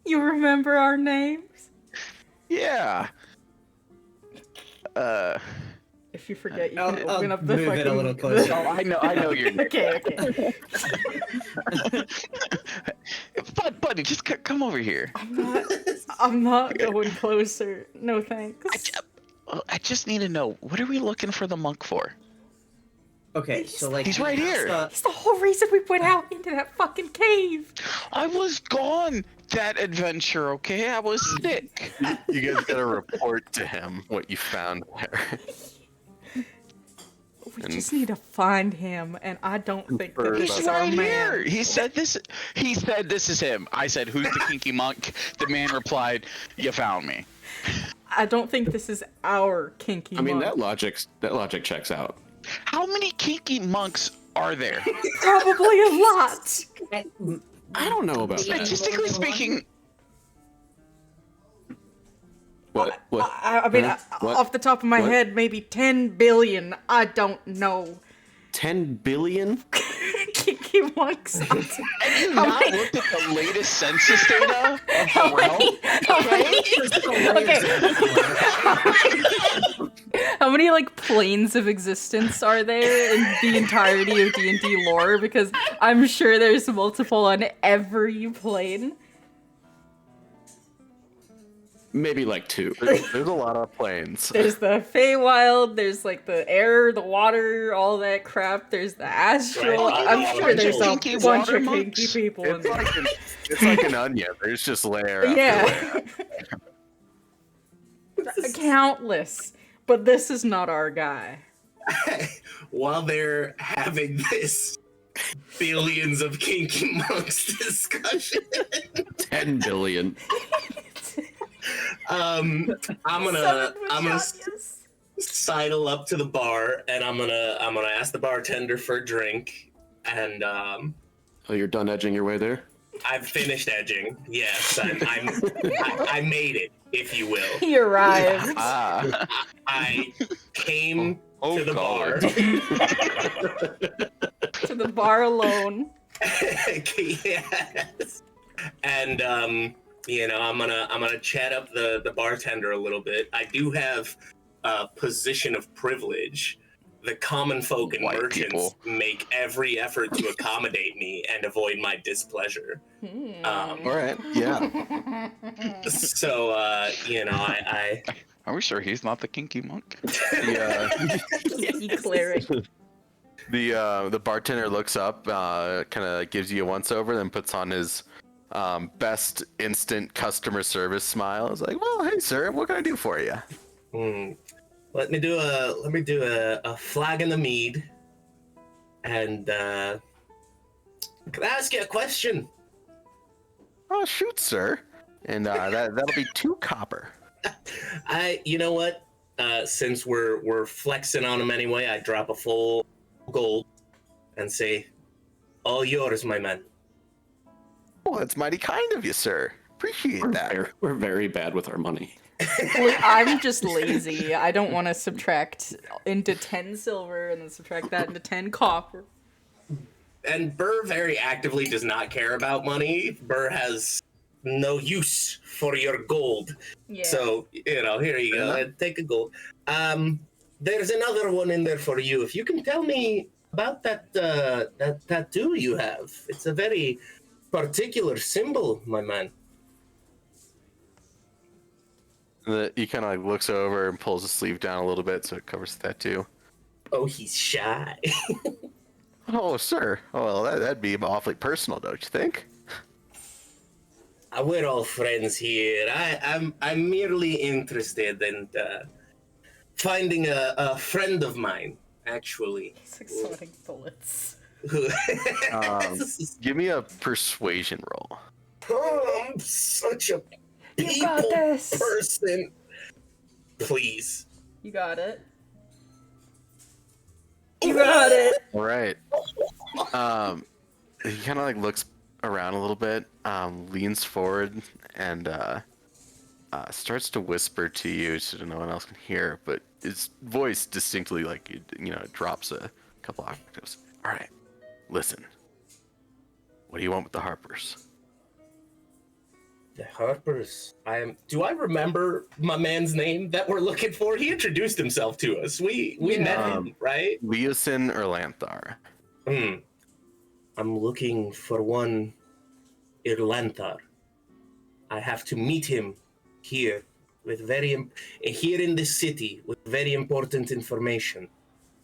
You remember our names? Yeah. If you forget, you I'll- can I'll open up the move fucking... it a little closer. Oh, I know your name. Okay. Buddy, just come over here. I'm not going closer. No thanks. I just need to know, what are we looking for the monk for? Okay, so like He's right here. It's the whole reason we went out into that fucking cave. I was gone that adventure, okay? I was sick. You guys gotta report to him what you found there. We just need to find him, and I don't think that this He's is our right man. here. He said this is him. I said, who's the kinky monk? The man replied, you found me. I don't think this is our kinky I mean, monk. that logic checks out. How many kinky monks are there? Probably a lot. I don't know about that. Statistically speaking, What? I mean, Huh? What? off the top of my What? head, maybe 10 billion. I don't know. 10 billion? Kinky monks. have you not looked at the latest census data of the realm? How many like planes of existence are there in the entirety of D&D lore? Because I'm sure there's multiple on every plane. Maybe like 2. There's a lot of planes. There's the Feywild, there's like the air, the water, all that crap. There's the astral. Right. I'm sure there's a Kinky bunch water of monks? kinky people in there. It's like an onion. There's just layer after layer. Yeah. Countless. But this is not our guy. While they're having this billions of kinky monks discussion, 10 billion. I'm gonna sidle up to the bar and I'm gonna ask the bartender for a drink, and Oh, you're done edging your way there? I've finished edging. Yes, I made it, if you will. He arrived. I came Oh, to the bar. To the bar alone. Yes. And I'm gonna chat up the bartender a little bit. I do have a position of privilege. The common folk and White merchants people. make every effort to accommodate me and avoid my displeasure. All right. Yeah. So I Are we sure he's not the kinky monk? Kinky cleric. The bartender looks up, kind of gives you a once over, then puts on his best instant customer service smile. It's like, well, hey sir, what can I do for you? let me do a flag in the mead, and can I ask you a question? Oh shoot, sir. And that'll be 2 copper. You know what? Since we're flexing on them anyway, I drop a full gold and say, "All yours, my man." Well, that's mighty kind of you, sir. Appreciate that. We're very bad with our money. Look, I'm just lazy. I don't want to subtract into 10 silver and then subtract that into 10 copper. And Burr very actively does not care about money. Burr has no use for your gold. Yeah. So, here you go. Take a gold. There's another one in there for you. If you can tell me about that tattoo you have. It's a very particular symbol, my man. He kind of like looks over and pulls his sleeve down a little bit so it covers the tattoo. Oh, he's shy. Oh, sir. Oh, well, that'd be awfully personal, don't you think? We're all friends here. I'm merely interested in finding a friend of mine, actually. He's like sweating bullets. Give me a persuasion roll. Oh, I'm such a You got people this. person. Please. You got it. You got it. All right. He kind of like looks around a little bit, leans forward, and starts to whisper to you so no one else can hear, but his voice distinctly, like, it drops a couple octaves. All right, listen. What do you want with the Harpers? The Harpers. Do I remember my man's name that we're looking for? He introduced himself to us. We met him, right? Leosin or Lanthar. I'm looking for one Irlanthar. I have to meet him here with here in this city with very important information.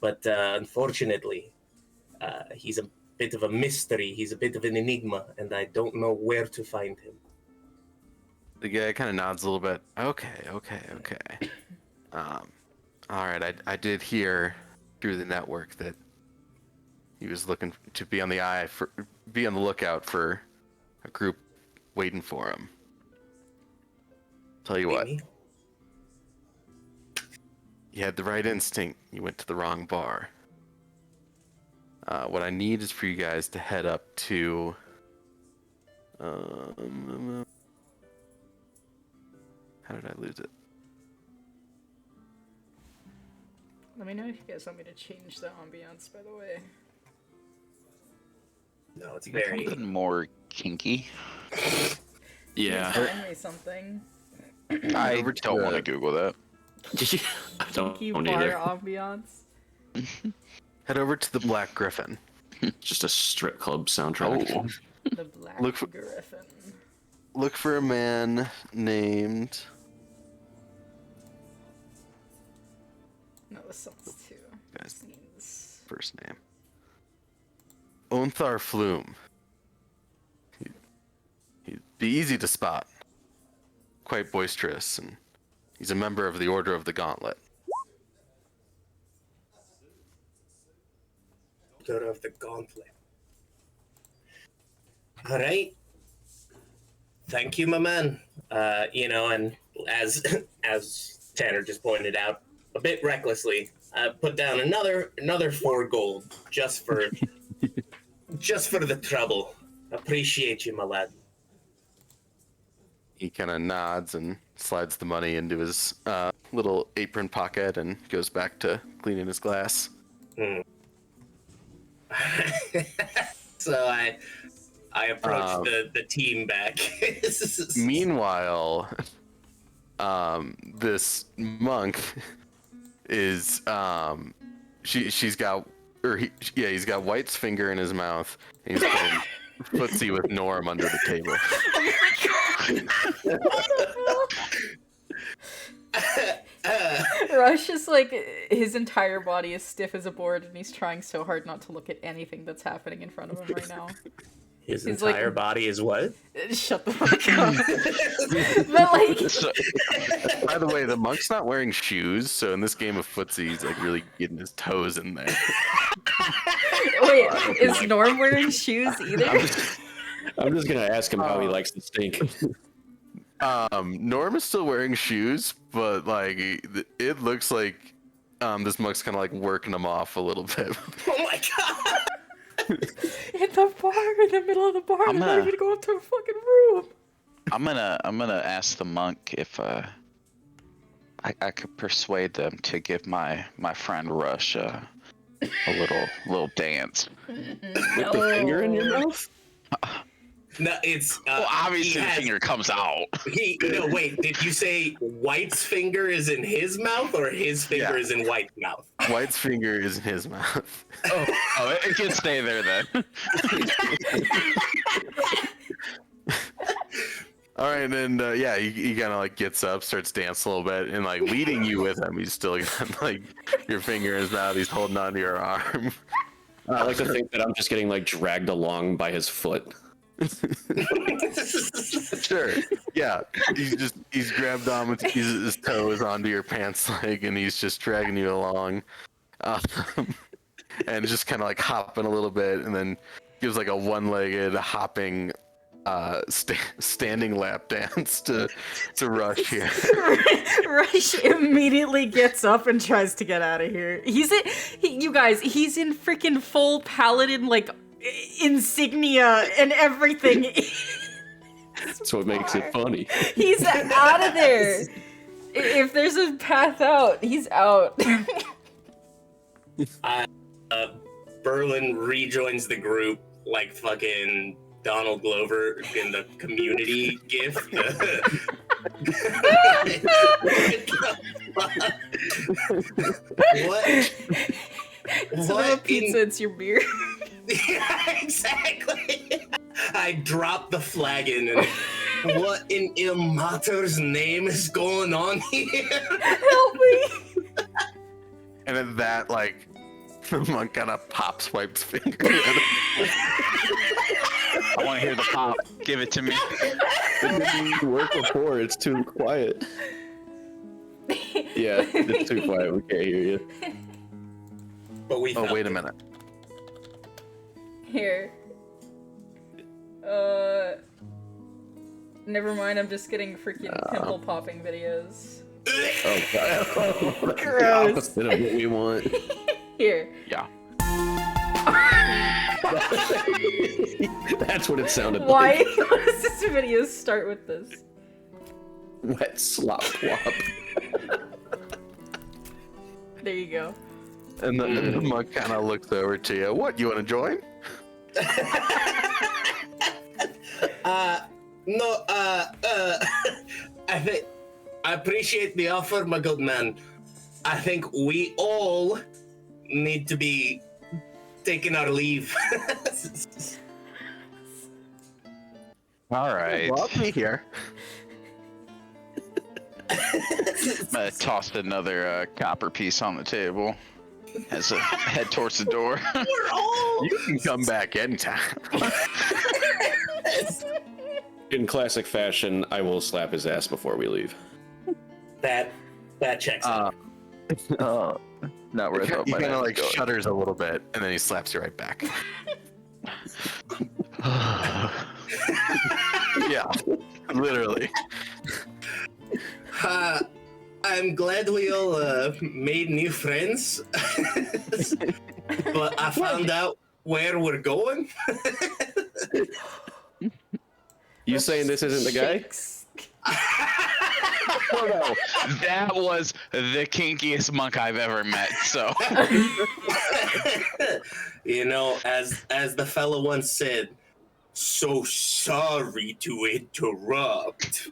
But unfortunately, he's a bit of a mystery. He's a bit of an enigma, and I don't know where to find him. The guy kind of nods a little bit. Okay. All right, I did hear through the network that he was looking to be on the lookout for a group waiting for him. Tell you what, Amy? you had the right instinct. You went to the wrong bar. What I need is for you guys to head up to. How did I lose it? Let me know if you guys want me to change the ambiance, by the way. No, it's very. Something more kinky. Yeah. Find me something. I don't want to Google that. I don't Kinky bar either. ambiance. Head over to the Black Griffin. Just a strip club soundtrack. Oh. The Black Look for- Griffin. Look for a man named. No, this song's too. Guys. Scenes. First name. Onthar Flume. He'd be easy to spot. Quite boisterous, and he's a member of the Order of the Gauntlet. Order of the Gauntlet. All right. Thank you, my man. And as Tanner just pointed out, a bit recklessly, put down another 4 gold just for the trouble. Appreciate you, my lad. He kind of nods and slides the money into his little apron pocket and goes back to cleaning his glass. So I approach the team back. Meanwhile, this monk is he's got White's finger in his mouth, and he's playing footsie with Norm under the table. Rush is like, his entire body is stiff as a board, and he's trying so hard not to look at anything that's happening in front of him right now. His He's entire like- body is what? Shut the fuck up. But like, So, By the way, the monk's not wearing shoes, so in this game of footsie, he's like really getting his toes in there. wait, is Norm wearing shoes either? I'm just gonna ask him how he likes the steak. Norm is still wearing shoes, but like it looks like this monk's kind of like working him off a little bit. Oh my god! In the bar, in the middle of the bar, I'm I'm not gonna- even going to a fucking room. I'm gonna ask the monk if I could persuade them to give my friend Rush a little dance. With the finger in your mouth? No, it's Well, obviously he the has- finger comes out. No, wait. Did you say White's finger is in his mouth, or his finger Yeah. is in White's mouth? White's finger is in his mouth. Oh, it can stay there then. All right, and he kind of like gets up, starts dancing a little bit, and like leading you with him. He's still got like your finger in his mouth. He's holding onto your arm. I like to think that I'm just getting like dragged along by his foot. Sure. Yeah. He's grabbed on with his toes onto your pants leg, and he's just dragging you along, and just kind of like hopping a little bit, and then gives like a one-legged hopping standing lap dance to Rush here. Rush immediately gets up and tries to get out of here. He's in freaking full paladin like insignia and everything. That's what makes it funny. He's out of there. If there's a path out, he's out. Berlin rejoins the group like fucking Donald Glover in the Community gif. What? It's not a pizza, it's your beer. Yeah, exactly. I dropped the flagon and what in Il Mater's name is going on here? Help me. And then that, like, the monk kind of pop swipes finger. I want to hear the pop. Give it to me. It didn't work before. It's too quiet. Yeah, it's too quiet. We can't hear you. But we Oh, wait a minute. Here. Never mind, I'm just getting freaking pimple popping videos. Oh god. Gross. Opposite of what we want. Here. Yeah. That's what it sounded Why like. does this video start with this? Wet slop wop. There you go. And the monk kind of looks over to you. What, you want to join? No, I appreciate the offer, my good man. I think we all need to be taking our leave. All right. Well, I'll be here. I tossed another copper piece on the table as I head towards the door. We're all You can come back anytime. In classic fashion, I will slap his ass before we leave. that checks out. Not worth it. He kind of like shudders a little bit, and then he slaps you right back. Yeah, literally. I'm glad we all made new friends, but I found out where we're going. You saying this isn't the guy? Shakes. No, that was the kinkiest monk I've ever met. So, You know, as the fellow once said, so sorry to interrupt,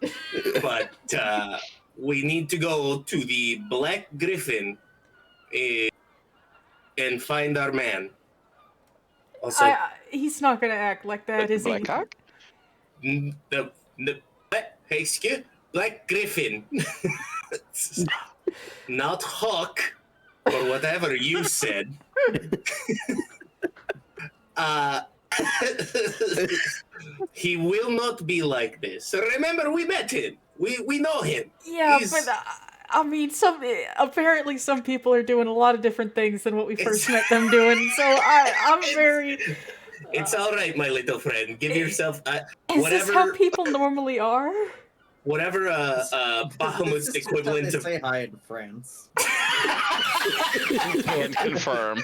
but we need to go to the Black Griffin and find our man. Also, He's not gonna act like that, is he? Blackcock? the hey, excuse Black Griffin, not Hawk or whatever you said. He will not be like this. Remember, we met him. We know him. Yeah, He's- but I mean, apparently some people are doing a lot of different things than what we first met them doing. So I'm very. It's all right, my little friend. Give yourself Is this how people normally are? whatever Bahamut's This is equivalent how they of say hi in France. Can confirm.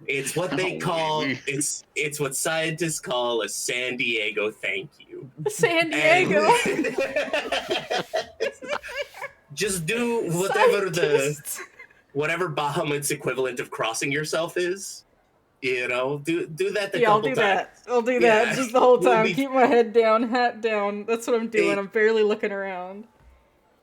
it's what they call it's what scientists call a San Diego thank you. San Diego. And- just do whatever Scientists. whatever Bahamut's equivalent of crossing yourself is. You know, do that a Yeah, I'll couple do times. that. I'll do Yeah. that just the whole We'll time. be- Keep my head down, hat down. That's what I'm doing. Hey. I'm barely looking around.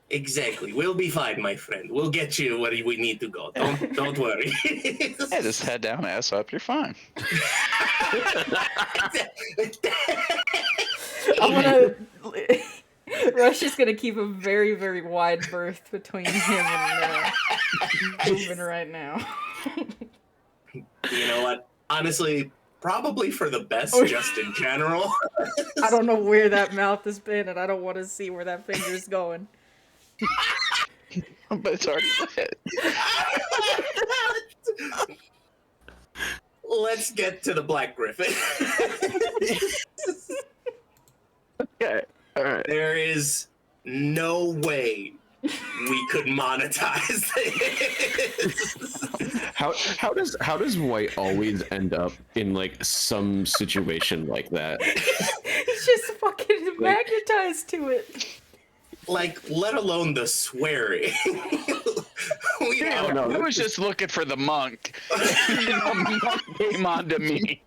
Exactly. We'll be fine, my friend. We'll get you where we need to go. Don't worry. Yeah, just head down, ass up. You're fine. I'm gonna. Rush is gonna keep a very, very wide berth between him and moving right now. You know what? Honestly, probably for the best, Oh. just in general. I don't know where that mouth has been, and I don't want to see where that finger's going. But it's already lit. Let's get to the Black Griffin. Okay. All right. There is no way we could monetize this. How does White always end up in like some situation like that? just fucking magnetized to it. Like, let alone the swearing. I was just looking for the monk. And the monk came onto me.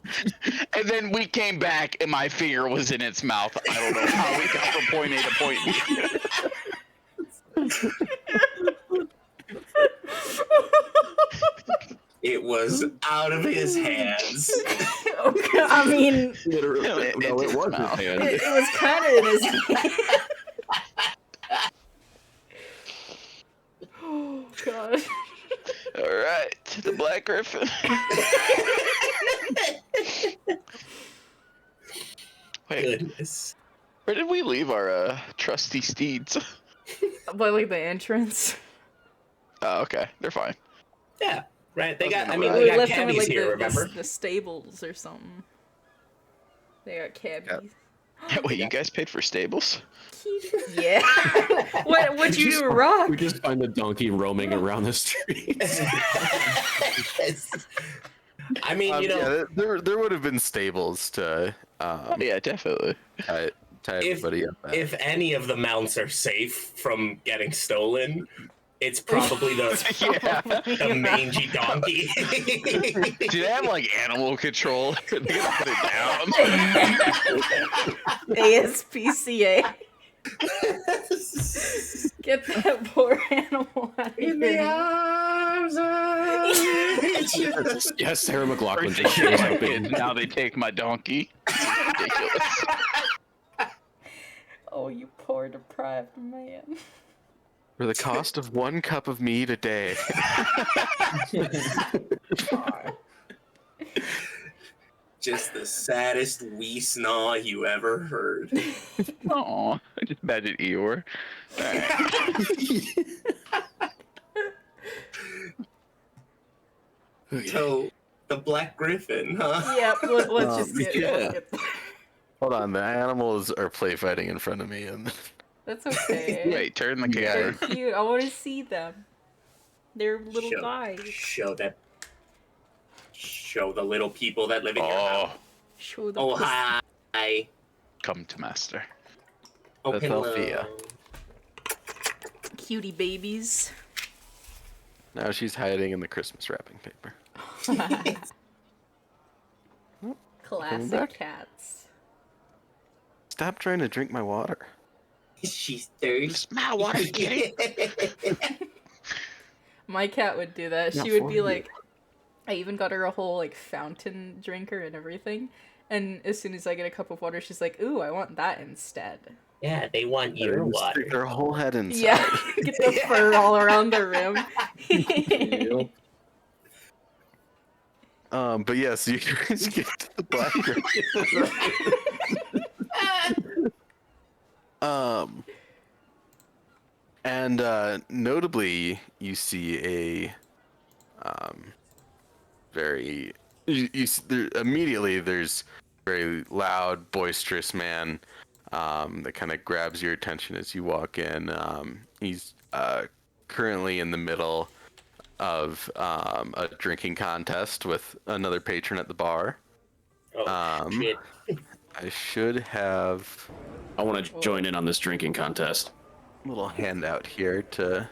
And then we came back and my finger was in its mouth. I don't know how we got from point A to point B. It was out of his hands. Okay, I mean, Literally, no, it wasn't. it was kind of in his hand. Oh, God. All right, the Black Griffin. Wait, Goodness. where did we leave our trusty steeds? By, like, the entrance. Oh, okay, they're fine. Yeah, right. They got. I mean, We they got left them in, cabbies like, here. Remember? the stables or something. They got cabbies. Wait, you guys paid for stables? Yeah. What'd you do, Rock? We just find the donkey roaming around the streets. I mean, you know, yeah, there would have been stables to Yeah, definitely. tie everybody up. at. if any of the mounts are safe from getting stolen, it's probably the mangy donkey. Do they have like animal control? They gotta put it down. ASPCA. Get that poor animal out of In the here. arms of Yes, Sarah McLaughlin They just kill shows my up kids, in. now they take my donkey. Ridiculous. Oh, you poor deprived man. For the cost of 1 cup of meat a day. just the saddest wee snaw you ever heard. Oh, I just imagine Eeyore. So, the Black Griffin, huh? Yeah, let's just get, yeah. let's get Hold on, the animals are play fighting in front of me, and That's okay. Wait, turn the They're camera. cute. I want to see them. They're little guys. Show the little people that live in your Oh, house. Show the Oh, pussy. hi. come to master. Oh, That's hello. Althea. Cutie babies. now she's hiding in the Christmas wrapping paper. Classic back? cats. Stop trying to drink my water. She's thirsty. It's my water, get it? My cat would do that. Not She would for be you. like, I even got her a whole like fountain drinker and everything. And as soon as I get a cup of water, she's like, "Ooh, I want that instead." Yeah, they want your Stick water. their whole head inside. Yeah, get the fur all around the rim. But yes, you guys get to the Black Griffin. And notably, you see a very immediately there's a very loud, boisterous man that kind of grabs your attention as you walk in. He's currently in the middle of a drinking contest with another patron at the bar. Oh, shit. I should have I want to join in on this drinking contest. a little handout here to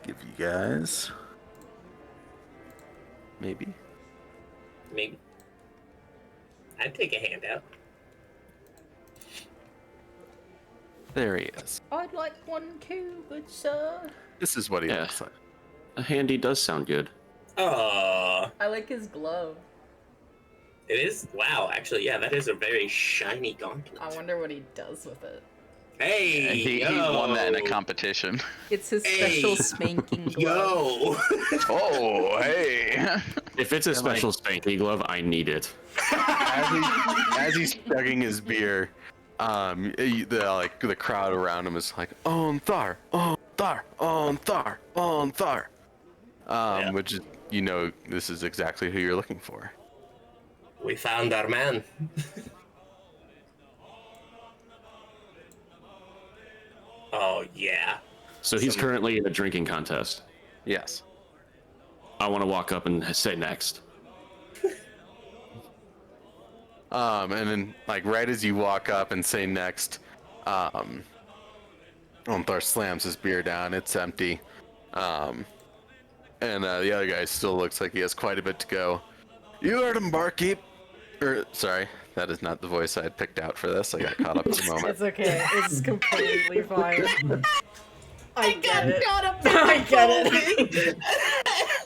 give you guys. Maybe. Maybe. I'd take a handout. There he is. I'd like one too, good sir. This is what he Yeah. looks like. A handy does sound good. Oh, I like his glove. it is. Wow, actually, yeah, that is a very shiny gauntlet. I wonder what he does with it. Hey, He won that in a competition. It's his Hey. special spanking glove. Yo. Oh, hey. If it's a special spanky glove, I need it. As he's chugging his beer, the crowd around him is like, "On Thar, on Thar, on Thar, on Thar," which is, this is exactly who you're looking for. We found our man. Oh, yeah. So he's currently in a drinking contest. Yes. I want to walk up and say next. And then like right as you walk up and say next, Onthar slams his beer down. It's empty. And the other guy still looks like he has quite a bit to go. You heard him, barkeep. Sorry, that is not the voice I had picked out for this. I got caught up in the moment. It's okay. It's completely fine. I get it. Caught up I get it.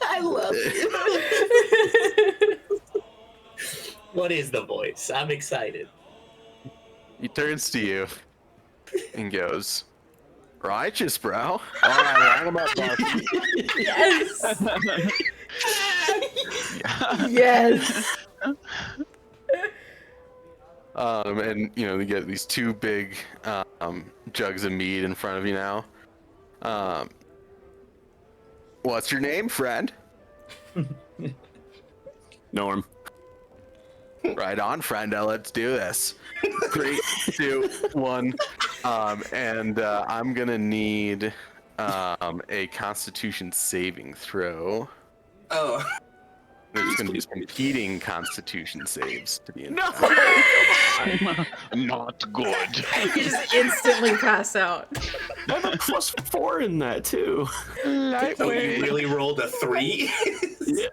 I love it. What is the voice? I'm excited. He turns to you and goes, "Righteous, bro. All right, line him up, barkeep." Yes. Yes. And you know, you get these two big jugs of mead in front of you now. What's your name, friend? Norm. Right on, friendo. Let's do this. 3, 2, 1. And I'm gonna need a Constitution saving throw. Oh. There's gonna be competing Constitution saves to be in. Not good. You just instantly pass out. I have a +4 in that too. Oh, you really rolled a 3? Yeah.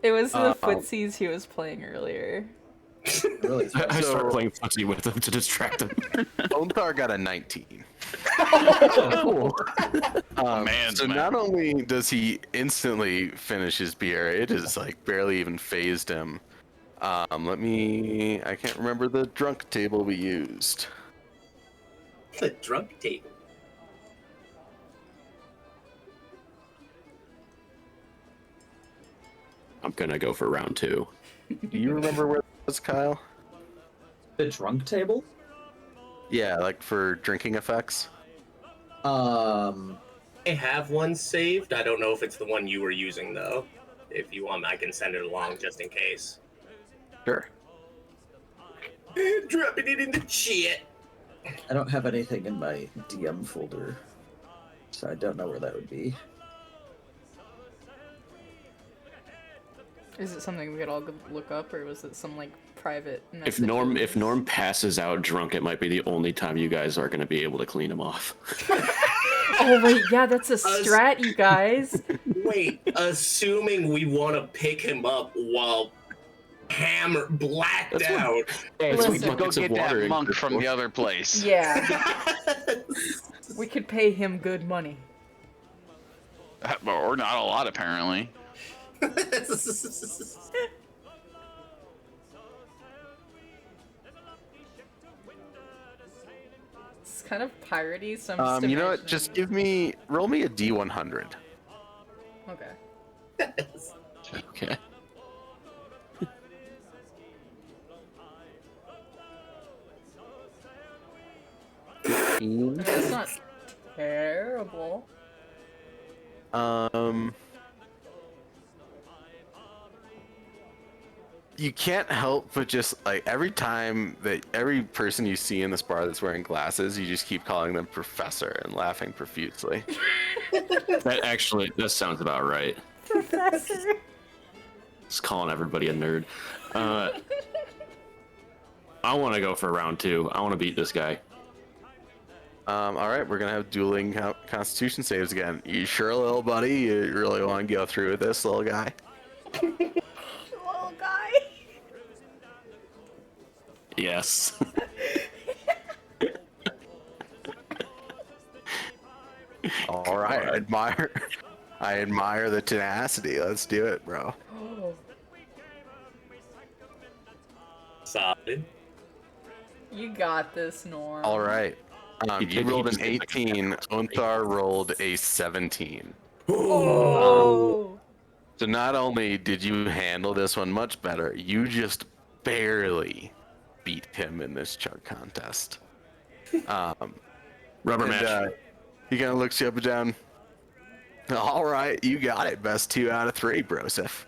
It was the footsies he was playing earlier. Really? I started playing footsie with him to distract him. Onthar got a 19. Man's So man. not only does he instantly finish his beer, it is like barely even phased him. I can't remember the drunk table we used. The drunk table. I'm gonna go for round 2. Do you remember where it was, Kyle? The drunk table? Yeah, like for drinking effects. I have one saved. I don't know if it's the one you were using though. If you want, I can send it along just in case. Sure. Dropping it in the chat. I don't have anything in my DM folder, so I don't know where that would be. Is it something we could all go look up, or was it some like private? If Norm passes out drunk, it might be the only time you guys are gonna be able to clean him off. Oh wait, yeah, that's a strat, you guys. Wait, assuming we want to pick him up while blacked That's what- out. Hey, Listen. we could go Buckets of get that water in monk the from book. the other place. Yeah, we could pay him good money. Or not a lot, apparently. It's kind of piratey, so I'm just You know what? imagining- Just roll me a D100. Okay. Okay. That's not terrible. You can't help but just like every person you see in this bar that's wearing glasses, you just keep calling them professor and laughing profusely. That sounds about right. Professor. Just calling everybody a nerd. I want to go for round 2. I want to beat this guy. All right, we're gonna have dueling Constitution saves again. You sure, little buddy? You really want to go through with this, little guy? Little guy. Yes. All right, I admire the tenacity. Let's do it, bro. Oh, Solid. you got this, Norm. All right. You rolled an just did like 18. Onthar rolled a 17. Oh. So not only did you handle this one much better, you just barely beat him in this chug contest. Rubber And, match. he kind of looks you up and down. All right, you got it. Best 2 out of 3, Broseph.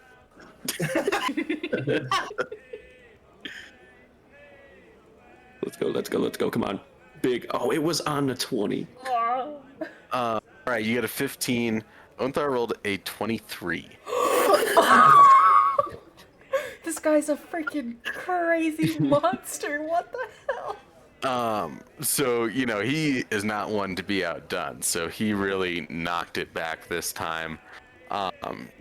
Let's go. Come on. Big. Oh, it was on the 20. Oh. All right, you got a 15. Onthar rolled a 23. The This guy's a freaking crazy monster. What the hell? So he is not one to be outdone. So he really knocked it back this time.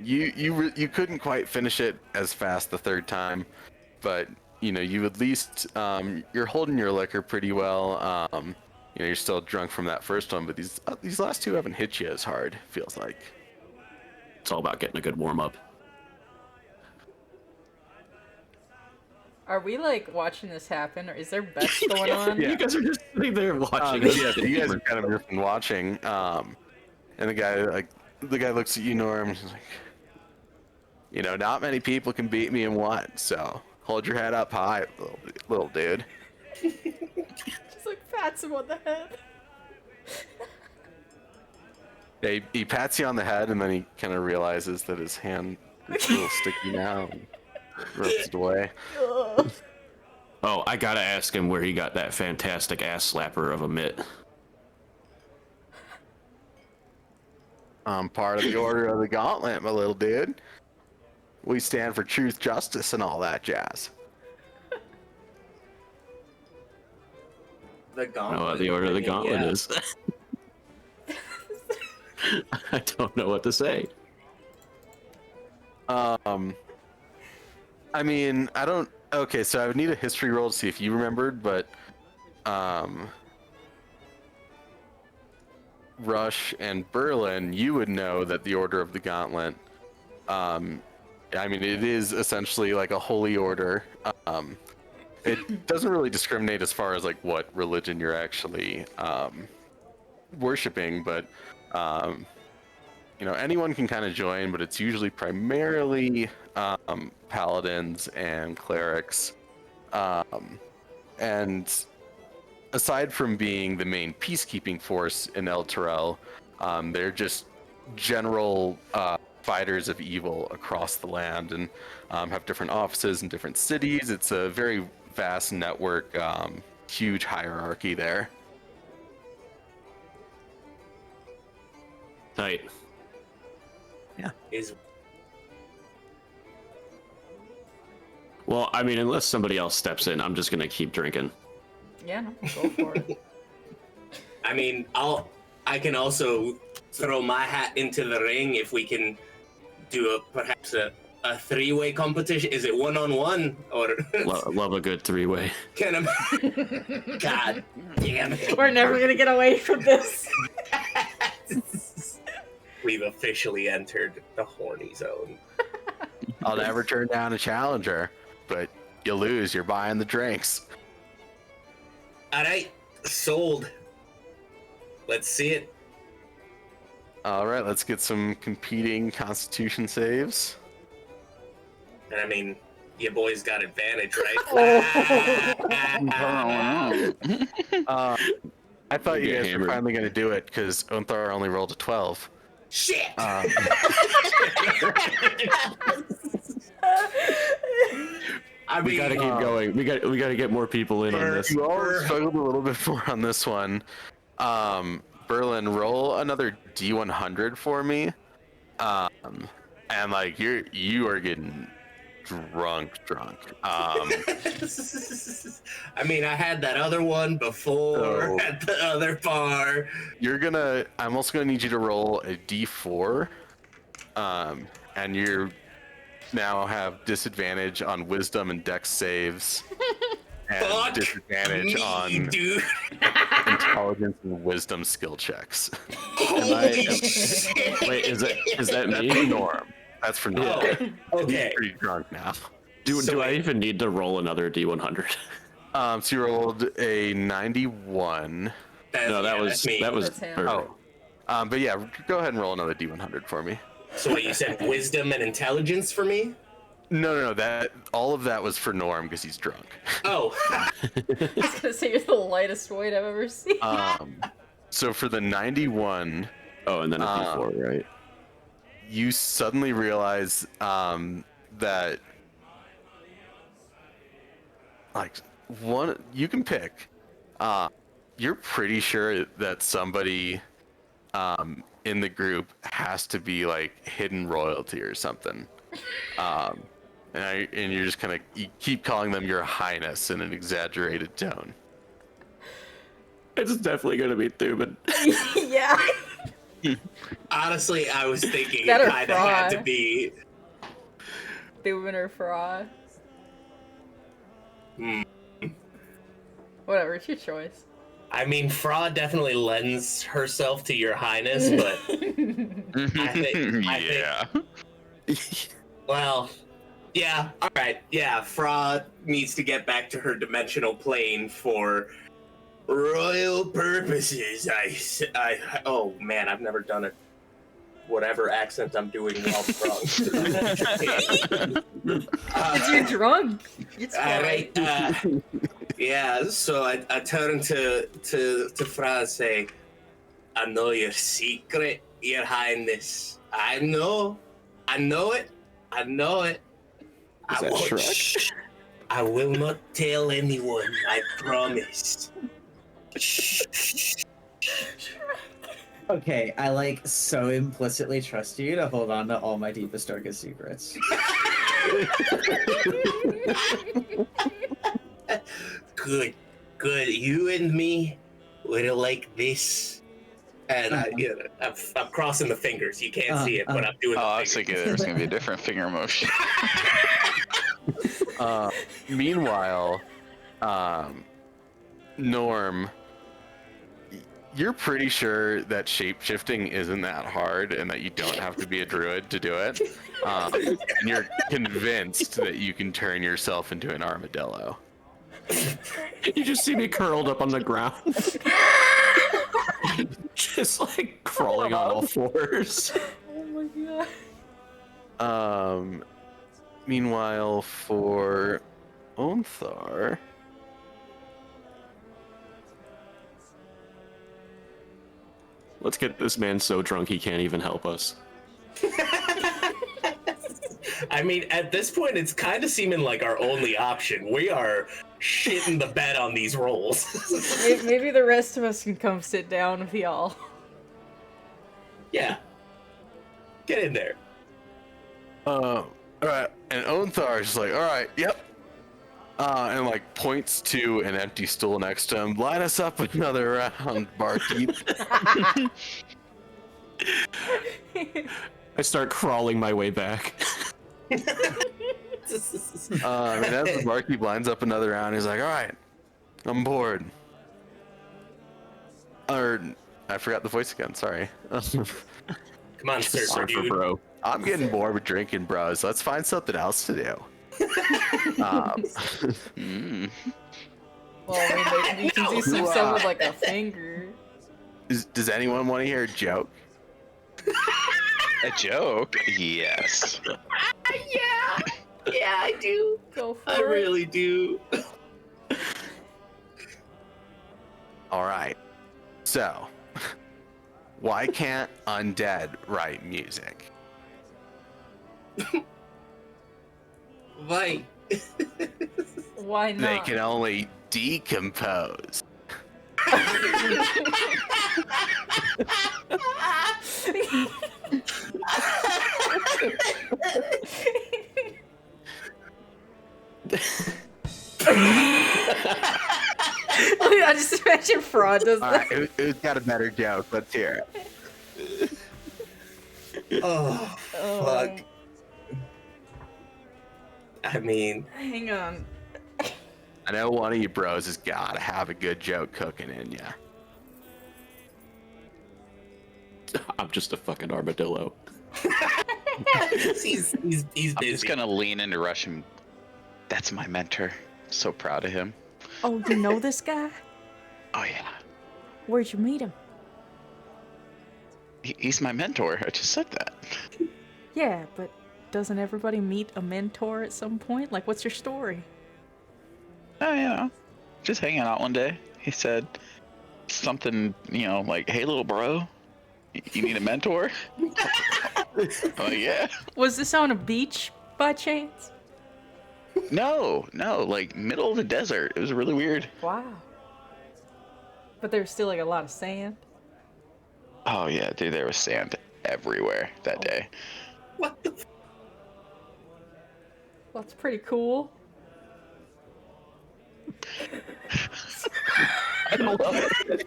You couldn't quite finish it as fast the third time, but you at least you're holding your liquor pretty well. You're still drunk from that first one, but these last two haven't hit you as hard. Feels like. It's all about getting a good warm up. Are we like watching this happen, or is there bets going on? Yeah. You guys are just sitting there watching. Yeah, you guys are kind of just been watching. And the guy looks at you, Norm. He's like, not many people can beat me in one, so hold your head up high, little dude. Just like pats him on the head. Yeah, he pats you on the head, and then he kind of realizes that his hand is a little sticky now, and rubs it away. Oh, I gotta ask him where he got that fantastic ass slapper of a mitt. I'm part of the Order of the Gauntlet, my little dude. We stand for truth, justice, and all that jazz. The I know gauntlet. what the Order of the Gauntlet Yeah. is. I don't know what to say. I mean, I don't. Okay, so I would need a history roll to see if you remembered, but Rush and Berlin, you would know that the Order of the Gauntlet. I mean, it is essentially like a holy order. It doesn't really discriminate as far as like what religion you're actually worshiping, but anyone can kind of join, but it's usually primarily paladins and clerics. And aside from being the main peacekeeping force in El Terrell, they're just general fighters of evil across the land, and have different offices in different cities. It's a very vast network, huge hierarchy there. Tight. Is Well, I mean, unless somebody else steps in, I'm just gonna keep drinking. Yeah, no, go for it. I mean, I can also throw my hat into the ring if we can do perhaps a three-way competition. Is it one-on-one or Love a good three-way. can I? God damn it! We're never gonna get away from this. We've officially entered the horny zone. I'll never turn down a challenger, but you lose. You're buying the drinks. All right, sold. Let's see it. All right, let's get some competing Constitution saves. And I mean, you boys got advantage, right? I thought you Get guys were hammered. finally going to do it because Unthar only rolled a 12. Shit! I We mean, gotta keep going. We gotta get more people in on this. You all struggled a little bit more on this one. Berlin, roll another D100 for me. And like you are getting drunk. I mean, I had that other one before So- at the other bar. I'm also gonna need you to roll a D4. And you now have disadvantage on wisdom and dex saves. And Fuck disadvantage me, on dude. intelligence and wisdom skill checks. Holy shit. Wait, is that me? Norm. That's for Norm. Oh, okay. He's pretty drunk now. Do So I wait. even need to roll another D100? So you rolled a 91. No, that's me. that was. That's him. Oh. But yeah, go ahead and roll another D100 for me. So what, you said wisdom and intelligence for me? No. That all of that was for Norm because he's drunk. Oh. I was gonna say you're the lightest weight I've ever seen. So for the 91, Oh, and then a D4, right? you suddenly realize that like one you can pick. You're pretty sure that somebody in the group has to be like hidden royalty or something. and you're just kind of you keep calling them Your Highness in an exaggerated tone. It's definitely gonna be Thuban. Yeah. Honestly, I was thinking That it or kind of had to fraud. be. Thuban or fraud. Hmm. Whatever, it's your choice. I mean, Fraud definitely lends herself to Your Highness, but I think, well, yeah, all right, yeah. Fraud needs to get back to her dimensional plane for royal purposes. Oh man, I've never done it. Whatever accent I'm doing while drunk. Because you're drunk. It's All fine. right. Yeah. So I turn to Fra and say, "I know your secret, Your Highness. I know it. I know it. Is that Shrek? I will not tell anyone. I promise." Okay, I like so implicitly trust you to hold on to all my deepest, darkest secrets. Good. You and me, we're like this. And I'm crossing the fingers. You can't see it, but I'm doing Oh, I the was fingers. thinking there was gonna be a different finger motion. Meanwhile, Norm, you're pretty sure that shape-shifting isn't that hard and that you don't have to be a druid to do it. And you're convinced that you can turn yourself into an armadillo. You just see me curled up on the ground. Just like crawling on all fours. Oh my god. Meanwhile, for Onthar, Let's get this man so drunk he can't even help us. I mean, at this point, it's kind of seeming like our only option. We are shitting the bed on these rolls. Maybe the rest of us can come sit down with y'all. Yeah. Get in there. all right, and Onthar is just like, all right, yep. And like points to an empty stool next to him. Line us up another round, barkeep. I start crawling my way back. And as the barkeep lines up another round, he's like, all right, I'm bored. Or, I forgot the voice again, sorry. Come on, surfer Surfer dude. bro. I'm getting bored with drinking, bros. Let's find something else to do. Mm. Well, I mean, you can do some stuff with like a finger. Does anyone want to hear a joke? A joke? Yes. Yeah, I do. Go for I it. really do. All right. So, why can't undead write music? Why? Why not? They can only decompose. I just imagine Fraud does All that. right, who's got a better joke? Let's hear it. Oh, fuck. I mean, Hang on. I know one of you bros has got to have a good joke cooking in ya. I'm just a fucking armadillo. he's busy. I'm just gonna lean into Rush and that's my mentor. So proud of him. Oh, you know this guy? Oh yeah. Where'd you meet him? He's my mentor. I just said that. Yeah, but doesn't everybody meet a mentor at some point? Like, what's your story? Oh, you know, just hanging out one day. He said something, like, "Hey, little bro, you need a mentor?" I'm like, yeah. Was this on a beach by chance? No, like middle of the desert. It was really weird. Wow. But there's still like a lot of sand. Oh yeah, dude, there was sand everywhere that day. What the? That's pretty cool. I love it.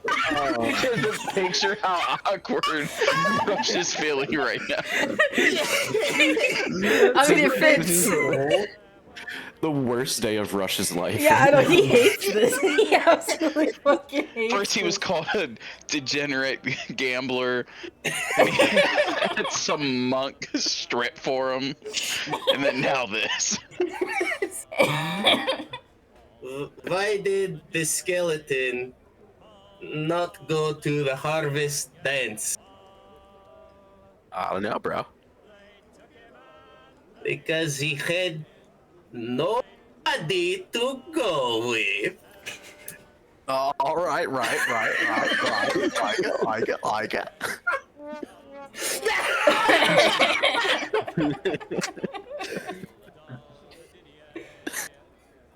Just picture how awkward Rush is feeling right now. I mean, it fits. The worst day of Rush's life. Yeah, I know, he hates this. He absolutely fucking hates First, he was called a degenerate gambler. And he had some monk strip for him. And then now this. Why did the skeleton not go to the harvest dance? I don't know, bro. Because he had nobody to go with. All right. Like it.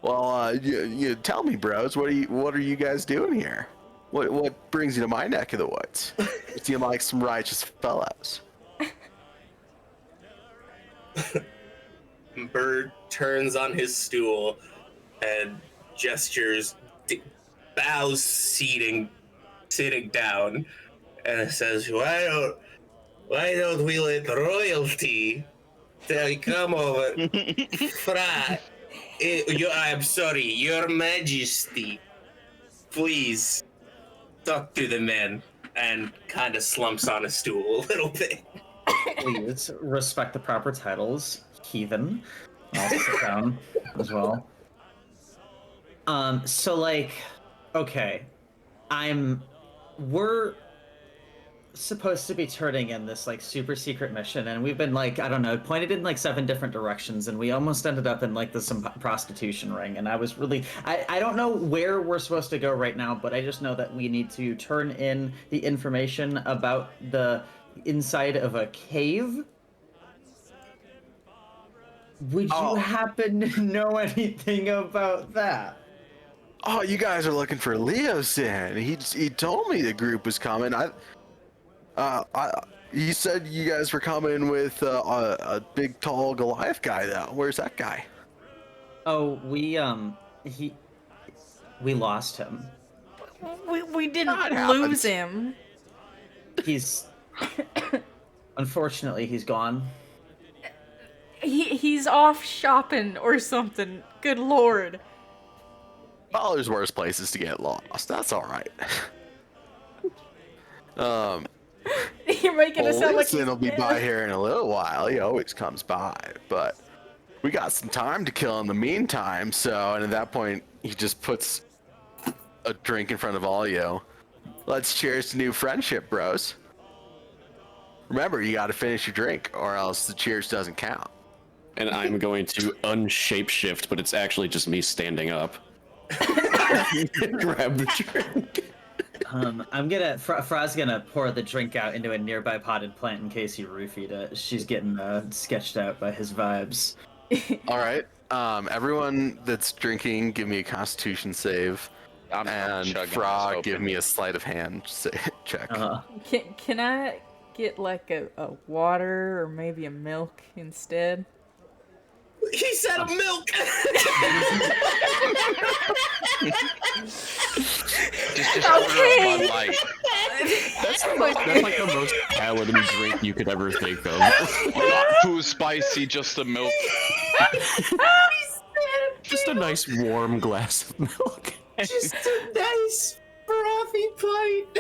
Well, you tell me, bros. What are you guys doing here? What brings you to my neck of the woods? You seem like some righteous fellows. Bird turns on his stool and gestures, bows, sitting down, and says, "Why don't we let royalty come over? I'm sorry, Your Majesty. Please talk to the man." And kind of slumps on a stool a little bit. Please respect the proper titles, heathen. I'll sit down as well. So like, okay, we're supposed to be turning in this like super secret mission, and we've been like, I don't know, pointed in like 7 different directions, and we almost ended up in like some prostitution ring. And I was really, I don't know where we're supposed to go right now, but I just know that we need to turn in the information about the inside of a cave. Would you happen to know anything about that? Oh, you guys are looking for Leosin. He told me the group was coming. He said you guys were coming with a big, tall Goliath guy, though. Where's that guy? Oh, we lost him. We didn't That lose happens. him. He's unfortunately he's gone. He's off shopping or something. Good lord. Well, there's worse places to get lost. That's all right. You're making it sound like Leosin will be by here in a little while. He always comes by, but we got some time to kill in the meantime. So, and at that point, he just puts a drink in front of all you. Let's cheers to new friendship, bros. Remember, you got to finish your drink, or else the cheers doesn't count. And I'm going to unshapeshift, but it's actually just me standing up. Grab the drink. I'm gonna Fra's gonna pour the drink out into a nearby potted plant in case he roofied it. She's getting sketched out by his vibes. All right. Everyone that's drinking, give me a Constitution save, I'm and chugging Fra, this give open. me a sleight of hand check. Can I get like a water or maybe a milk instead? He said a milk. Just order a Bud Light. That's like the most paladin drink you could ever think of. Not too spicy, just the milk. Just a nice warm glass of milk. Just a nice frothy pint.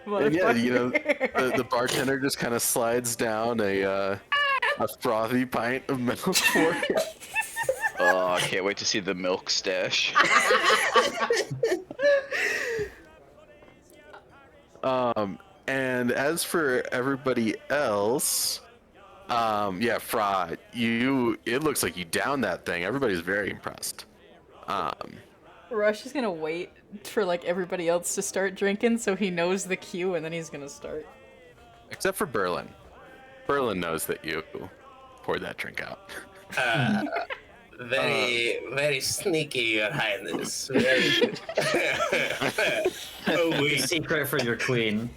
And yeah, you know, the bartender just kind of slides down a frothy pint of milk for you. Oh, I can't wait to see the milk stash. And as for everybody else, yeah, Fra, it looks like you downed that thing. Everybody's very impressed. Rush is gonna wait for like everybody else to start drinking so he knows the cue and then he's gonna start. Except for Berlin. Berlin knows that you poured that drink out. Very sneaky, Your Highness. Very... oh, wait. Secret for your queen.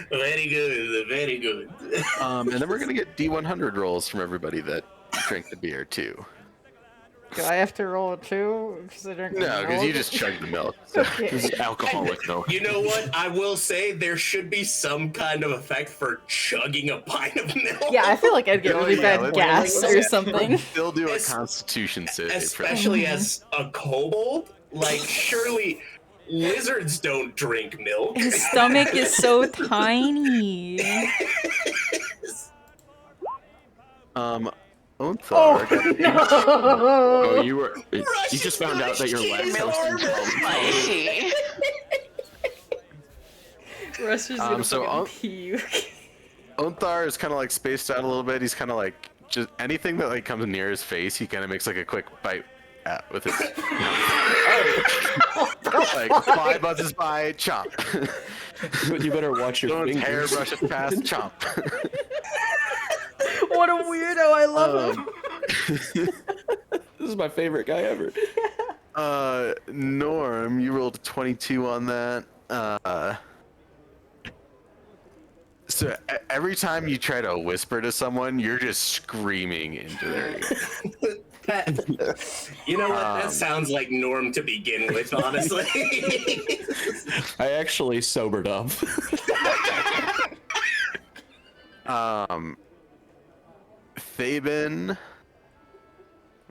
Very good, very good. And then we're gonna get D100 rolls from everybody that drank the beer too. Do I have to roll it too? Because I drink No, because you milk? just chugged the milk. So. Okay. This is alcoholic milk. You know what? I will say there should be some kind of effect for chugging a pint of milk. Yeah, I feel like I'd get really Yeah, bad let's- gas or something. Still do a Es- Constitution save. for that. Especially as a kobold. Like, surely lizards don't drink milk. His stomach is so tiny. Othar. Oh, you were. You Russian just found out that your cottage cheese lactose intolerant. Russ is gonna so fucking I'll- puke. Othar is kind of like spaced out a little bit. He's kind of like just anything that like comes near his face, he kind of makes like a quick bite at with his. Like fly buzzes by, chomp. But you better watch your Someone's hair fingers. brushes past, chomp. What a weirdo! I love him. This is my favorite guy ever. Norm, you rolled a 22 on that. So every time you try to whisper to someone, you're just screaming into their ear. You know what? That sounds like Norm to begin with, honestly. I actually sobered up. Thabin. Let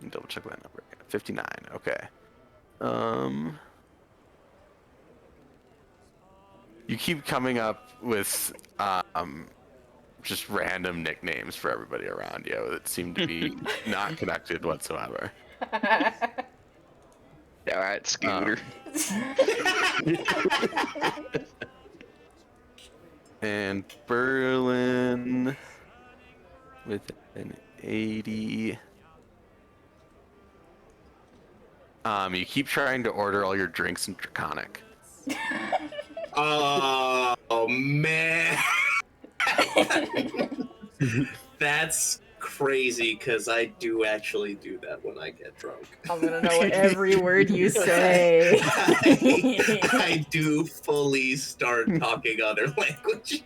me double check that number. 59. Okay. You keep coming up with just random nicknames for everybody around you that seem to be not connected whatsoever. All right, Scooter. And Berlin with an 80. You keep trying to order all your drinks in Draconic. Oh, man. That's crazy, because I do actually do that when I get drunk. I'm gonna know every word you say. I do fully start talking other languages.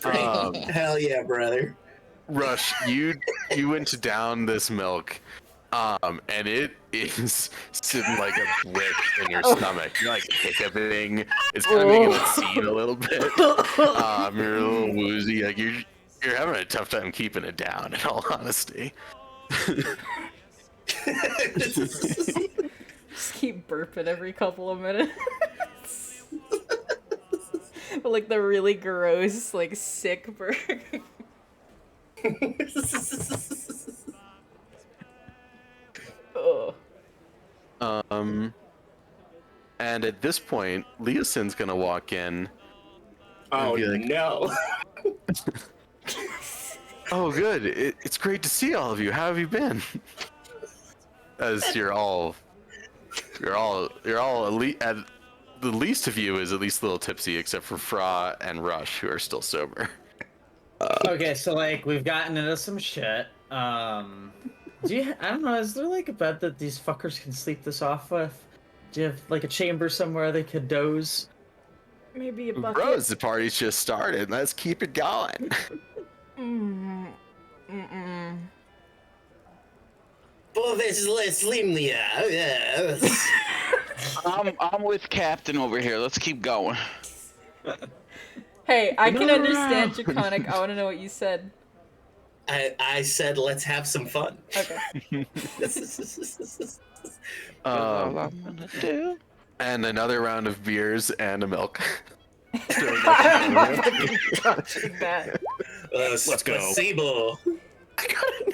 Hell yeah, brother. Rush, you went to down this milk, and it is sitting like a brick in your stomach. You're like hiccuping. It's kind of making it scene a little bit. You're a little woozy. Like you're having a tough time keeping it down. In all honesty. Just keep burping every couple of minutes. But like the really gross, like sick burp. Oh. And at this point, Leosin's gonna walk in. Oh, be like- no. Oh, good. It's great to see all of you. How have you been? As you're all elite. At the least of you is at least a little tipsy, except for Fra and Rush, who are still sober. Okay, so like we've gotten into some shit. I don't know, is there like a bed that these fuckers can sleep this off with? Do you have like a chamber somewhere they could doze? Maybe a bucket. Bros, the party's just started. Let's keep it going. Let's leave me out. I'm with Captain over here. Let's keep going. Hey, I can understand Draconic. I want to know what you said. I said, let's have some fun. Okay. All I'm gonna do. And another round of beers and a milk. I'm not fucking touching that. Let's go. Placebo.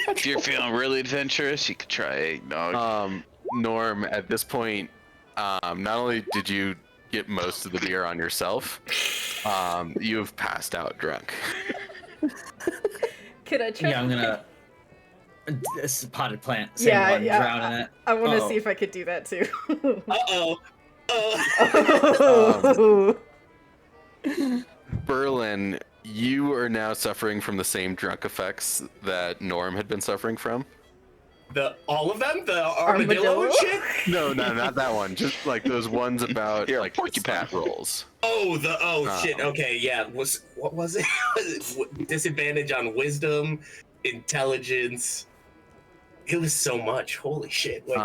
If you're feeling really adventurous, you could try eggnog. Norm, at this point, not only did you get most of the beer on yourself, you have passed out drunk. Could I try? Yeah, I'm gonna. This is potted plant. Same one, drown in it. I want to Oh. see if I could do that too. Uh-oh. Berlin, you are now suffering from the same drunk effects that Norm had been suffering from. all of them? The armadillo, and shit? No, not that one. Just like those ones about Here, like porcupine. stat rolls. Shit. Okay, yeah. What was it? Disadvantage on wisdom, intelligence. It was so much. Holy shit. Wait.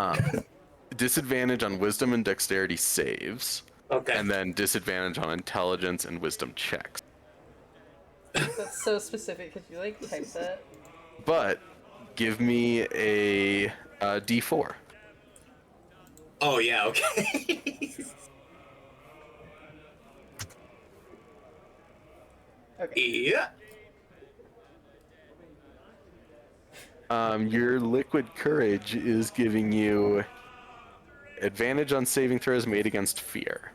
Disadvantage on wisdom and dexterity saves, Okay. and then disadvantage on intelligence and wisdom checks. That's so specific. Could you like type that? But give me a D4. Oh yeah. Okay. Okay. Yeah. Your liquid courage is giving you advantage on saving throws made against fear.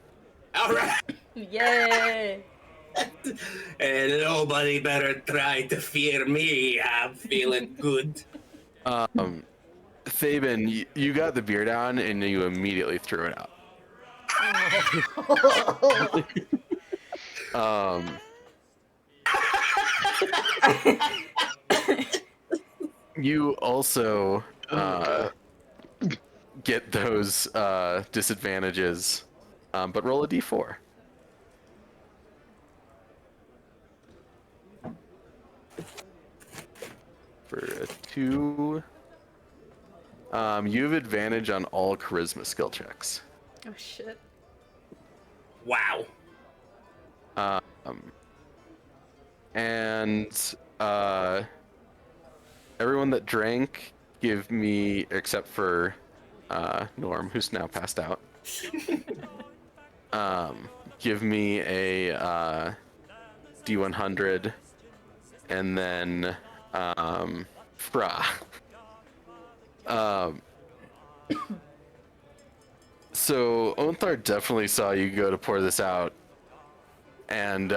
All right. Yay! And nobody better try to fear me. I'm feeling good. Thaben, you got the beer down and you immediately threw it out. You also get those disadvantages, but roll a d4. For a 2, you have advantage on all charisma skill checks. Oh shit. Wow. And everyone that drank, give me, except for Norm, who's now passed out, give me a D100, and then Fra. So Onthar definitely saw you go to pour this out, and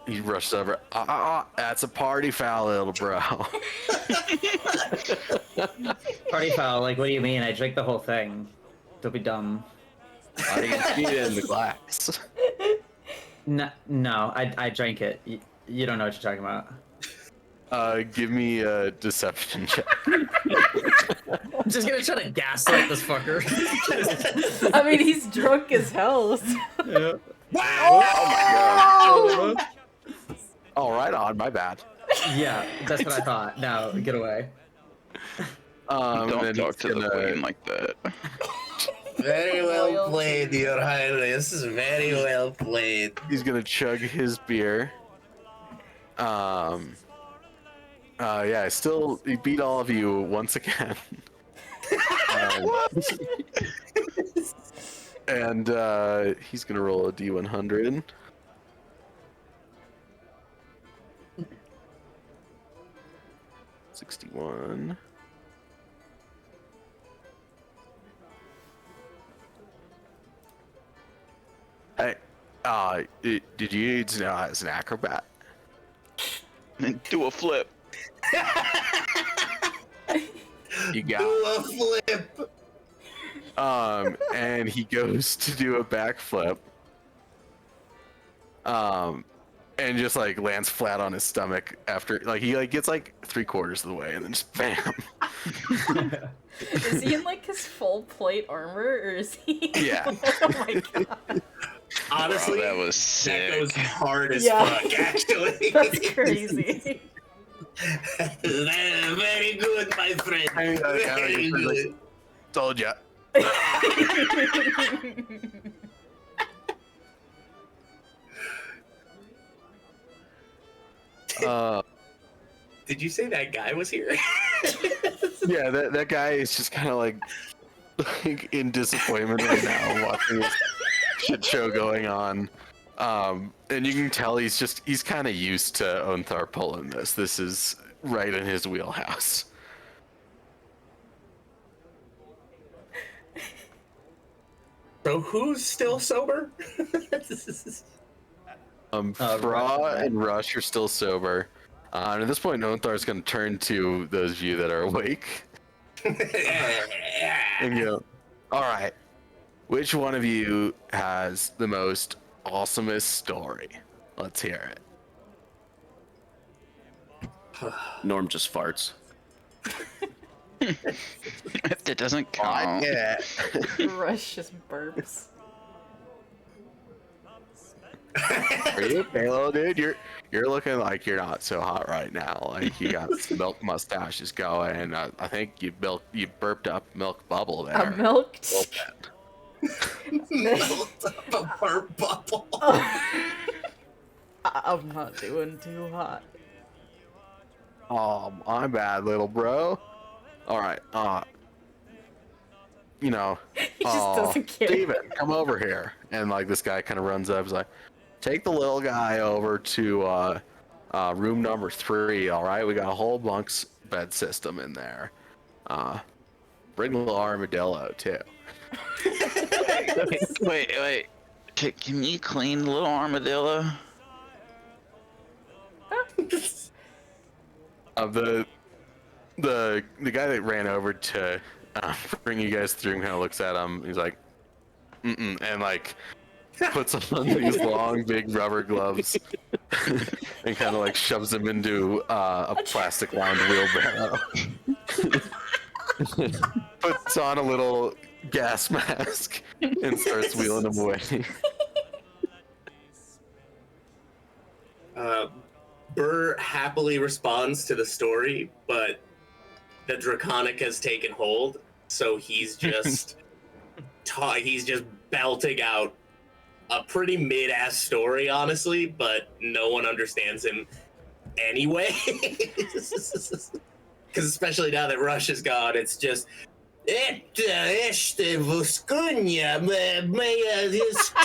he rushed over. That's a party foul, little bro. Party foul, like, what do you mean? I drank the whole thing. Don't be dumb. I didn't see it in the glass. No, I drank it. You don't know what you're talking about. Give me a deception check. I'm just gonna try to gaslight this fucker. I mean, he's drunk as hell. So. Yeah. Oh! Oh, right on. My bad. Yeah, that's what I thought. Now, get away. Don't then talk he's to the gonna- queen like that. Very well played, Your Highness. Very well played. He's gonna chug his beer. Yeah, he beat all of you once again. And he's gonna roll a D100. $61. Hey, did you use as an acrobat? And do a flip. You got. Do a flip. And he goes to do a backflip. And just like lands flat on his stomach after, like, he like gets like 3/4 of the way and then just bam. Is he in like his full plate armor, or is he? Yeah. Oh my god. Honestly, Bro, that was sick. That goes hard as Yeah. fuck, actually. That's crazy. Very good, my friend. Very good. Told ya. Did you say that guy was here? Yeah, that guy is just kind of like in disappointment right now watching this shit show going on. And you can tell he's kind of used to Onthar pulling this. This is right in his wheelhouse. So who's still sober? Fra and Rush are still sober. And at this point, Nonthar's going to turn to those of you that are awake and go, all right, which one of you has the most awesomest story? Let's hear it. Norm just farts. That doesn't count. Yeah. Rush just burps. Are you okay, little dude? You're looking like you're not so hot right now. Like you got some milk mustaches going, and I think you burped up milk bubble there. I'm milked. Melt up a burp bubble. I'm not doing too hot. Oh, my bad, little bro. All right. You know. He just doesn't care. Steven, come over here. And like this guy kind of runs up. He's like, take the little guy over to room number 3. All right, we got a whole bunk's bed system in there. Bring the little armadillo too. Wait. Can you clean the little armadillo? The guy that ran over to bring you guys through kind of looks at him. He's like, and like puts on these long, big rubber gloves and kind of like shoves him into a plastic-lined wheelbarrow. Puts on a little gas mask and starts wheeling him away. Burr happily responds to the story, but the Draconic has taken hold, so he's just he's just belting out a pretty mid-ass story, honestly, but no one understands him anyway. Because especially now that Rush is gone, it's just Este Vuskunya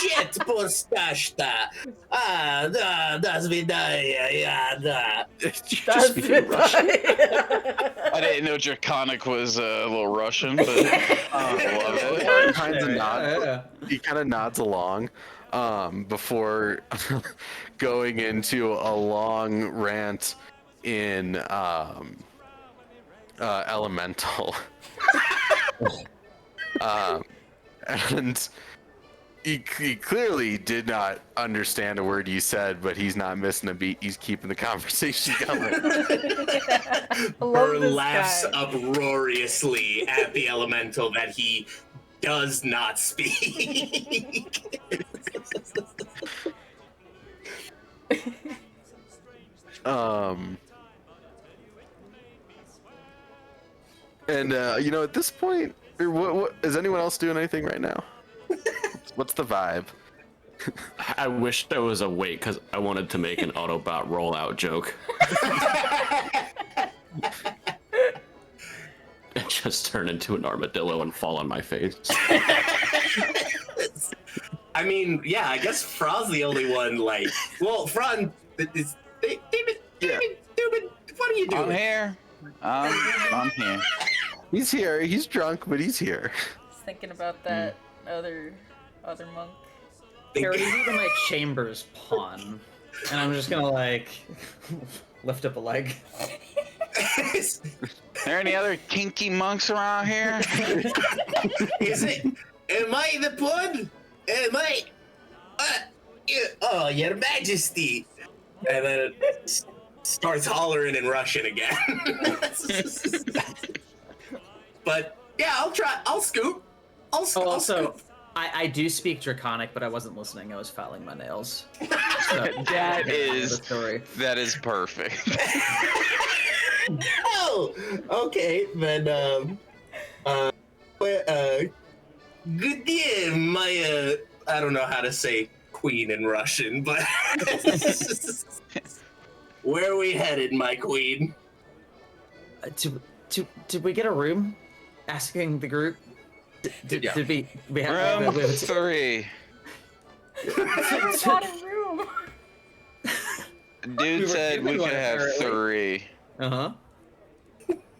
Shit Postashta. Das Vidaya. That's it. I didn't know Draconic was a little Russian, but I love it. He kind of nods along before going into a long rant in Elemental. And he clearly did not understand a word you said, but he's not missing a beat. He's keeping the conversation going. Burr laughs uproariously at the elemental that he does not speak. And you know, at this point, what is anyone else doing anything right now? What's the vibe? I wish I was awake because I wanted to make an Autobot rollout joke. And just turn into an armadillo and fall on my face. I mean, yeah, I guess Fra's the only one, like, well, Fran, is, David, what are you doing? I'm here. I'm here. He's here. He's drunk, but he's here. Just thinking about that other monk. Harry, these are my Chambers pawn. And I'm just gonna, like, lift up a leg. There any other kinky monks around here? Is it? Am I the pawn? Am I? Oh, Your Majesty! And then it starts hollering in Russian again. But yeah, I'll try. I'll scoop. I'll Also, scoop. I do speak Draconic, but I wasn't listening. I was filing my nails. So, That is the story. that is perfect. Oh, okay. Then good day, my I don't know how to say queen in Russian, but where are we headed, my queen? Did we get a room? Asking the group. Did we have Room 3. It's not a room. Dude said we could have 3. Uh-huh.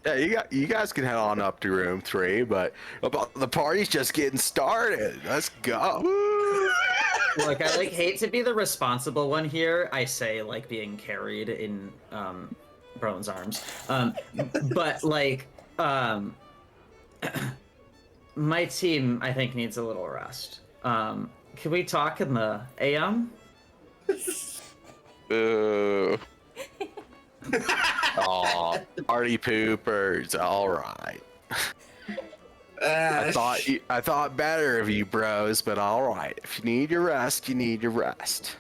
Yeah, you guys can head on up to room 3, but the party's just getting started. Let's go. Look, I like hate to be the responsible one here. I say like being carried in Brolin's arms. But like my team I think needs a little rest. Can we talk in the AM? Boo. Aw, party poopers. All right. I thought better of you, bros, but all right. If you need your rest, you need your rest.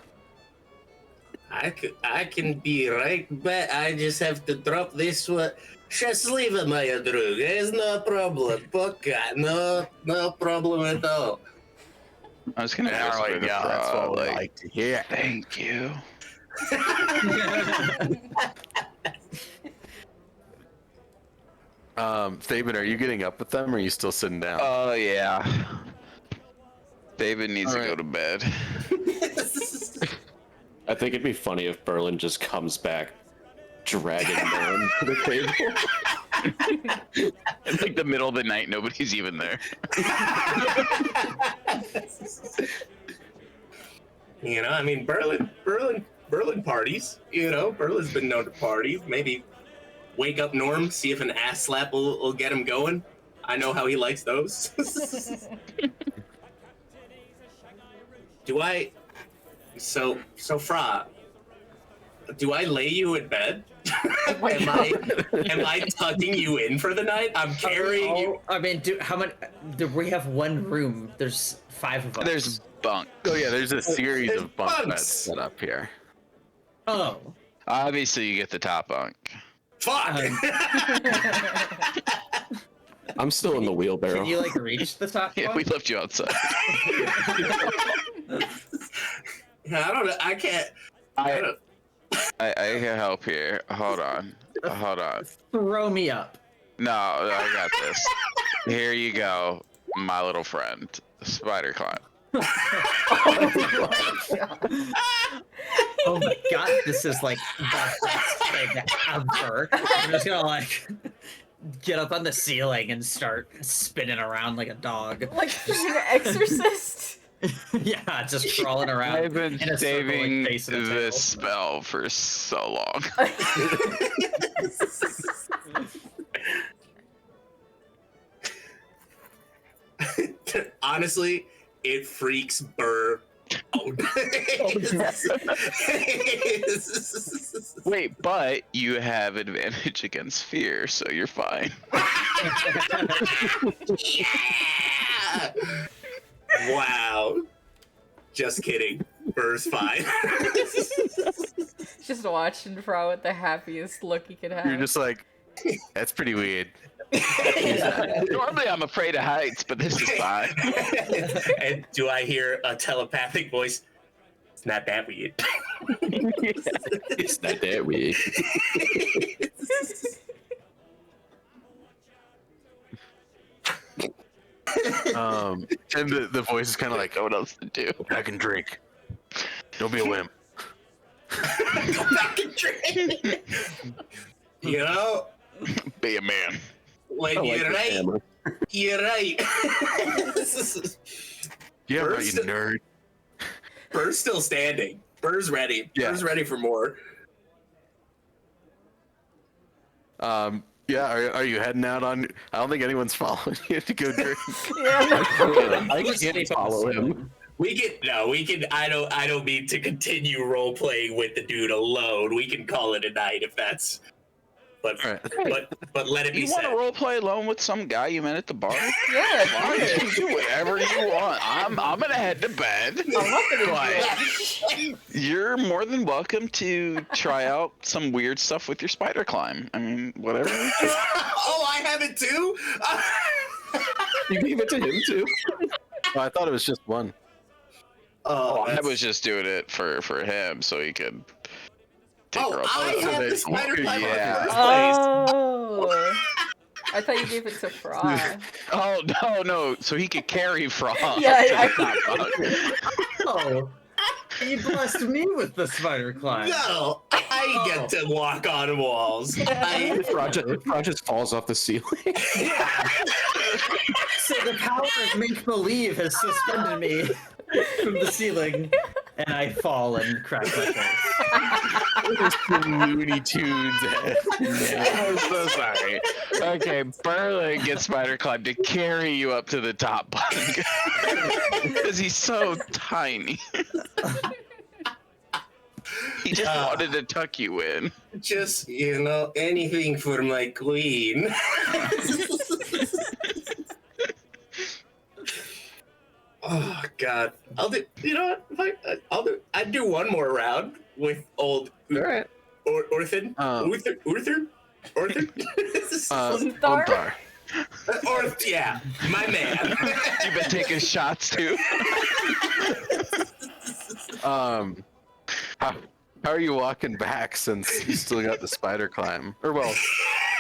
I can be right back. I just have to drop this one. Счастливо, моя друга. It's no problem. Пока. No problem at all. I was gonna There whisper we to go. Frog, That's what we like, like to hear. thank you. Thaben, are you getting up with them, or are you still sitting down? Oh yeah. David needs to go to bed. I think it'd be funny if Berlin just comes back dragging man to the table. It's like the middle of the night, nobody's even there. You know, I mean, Berlin parties. You know, Berlin's been known to party. Maybe wake up Norm, see if an ass slap will get him going. I know how he likes those. So Fra, do I lay you in bed? Am I tucking you in for the night? I'm carrying you. I mean, how many? Do we have one room? There's 5 of us. There's bunk. Oh yeah, there's a series there's of bunk bunks. beds set up here. Oh. Obviously, you get the top bunk. Fuck! I'm still in the wheelbarrow. Can you like reach the top? Yeah, one? we left you outside. I don't know. I can't. I don't, I can help here. Hold on. Throw me up. No, I got this. Here you go, my little friend. Spider climb. Oh my god, this is like the best thing ever. I'm just gonna like get up on the ceiling and start spinning around like a dog. Like an exorcist. Yeah, just crawling around. I've been in a circle, like, saving facing a this table. spell for so long. honestly, it freaks Burr out. Wait, but you have advantage against fear, so you're fine. Yeah! Wow. Just kidding. Burr's fine. Just watching Fra with the happiest look he could have. You're just like, that's pretty weird. Normally I'm afraid of heights, but this is fine. And do I hear a telepathic voice? It's not that weird. It's not that weird. And the voice is kind of like, Know what else to do? I can drink. Don't be a wimp. Go back and drink. You know, Be a man. when I like you're the right, hammer. you're right. Yeah, right, Burst- you nerd. Burr's still standing. Burr's ready. Yeah. Burr's ready for more. Yeah, are you heading out on? I don't think anyone's following you to go drink. Yeah. I can't follow him. We can. I don't mean to continue role playing with the dude alone. We can call it a night if that's. But All right. but let it be You want said. to roleplay alone with some guy you met at the bar? Yeah, Fine, you can do whatever you want. I'm gonna head to bed. I'm not gonna do But that. you're more than welcome to try out some weird stuff with your spider climb. I mean, whatever. Oh, I have it too. You gave it to him too. Oh, I thought it was just one. Oh, I that's- was just doing it for him so he could take her Oh, up. I on have it. the spider climb Yeah. in the first place. Oh. I thought you gave it to Fra. Oh no! So he could carry Frog. Yeah, to I- the top bunk. Oh, you blessed me with the spider climb. No, I get to walk on walls. I, Frog just falls off the ceiling. So the power of make believe has suspended me from the ceiling, and I fall and crack my face. Looney Tunes. I'm so sorry. Okay, Berlin gets spider climb to carry you up to the top bunk because he's so tiny. He just wanted to tuck you in. just, anything for my queen. Oh God! I'll do. You know what? I'd do one more round with old All right. Orthan. Uther. Unthar. Yeah, my man. You've been taking shots too. How are you walking back since you still got the spider climb? Or well,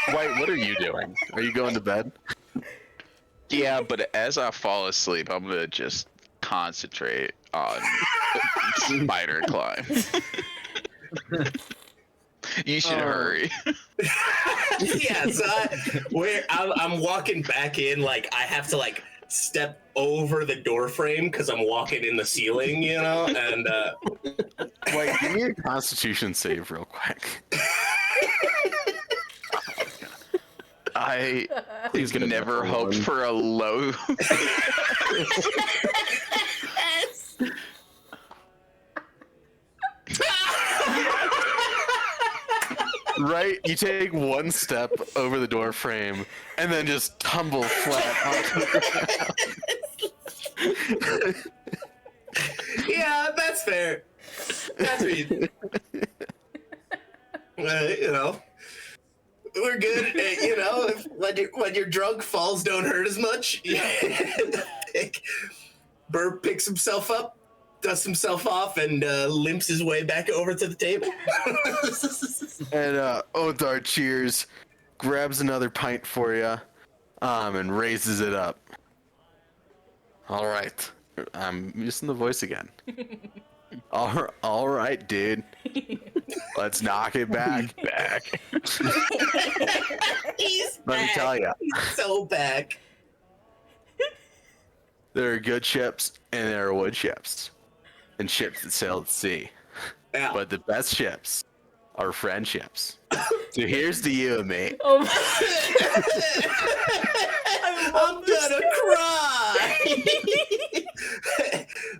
White, what are you doing? Are you going to bed? Yeah, but as I fall asleep, I'm gonna just concentrate on spider climb. You should hurry. Yeah, so I'm walking back in, like I have to like step over the door frame because I'm walking in the ceiling, and White, give me a Constitution save real quick. I He's gonna never number hoped one. for a low. Right? You take one step over the door frame and then just tumble flat onto the ground. yeah, that's fair. That's me. We're good. When your drunk, falls don't hurt as much. Burr picks himself up, dusts himself off, and limps his way back over to the table. And Othar cheers, grabs another pint for you, and raises it up. All right. I'm using the voice again. All right, dude. Let's knock it back. He's Let me back. tell you, He's so back. there are good ships and there are wood ships, and ships that sail at sea. Yeah. But the best ships are friendships. So here's to you and me. Oh I'm gonna cry.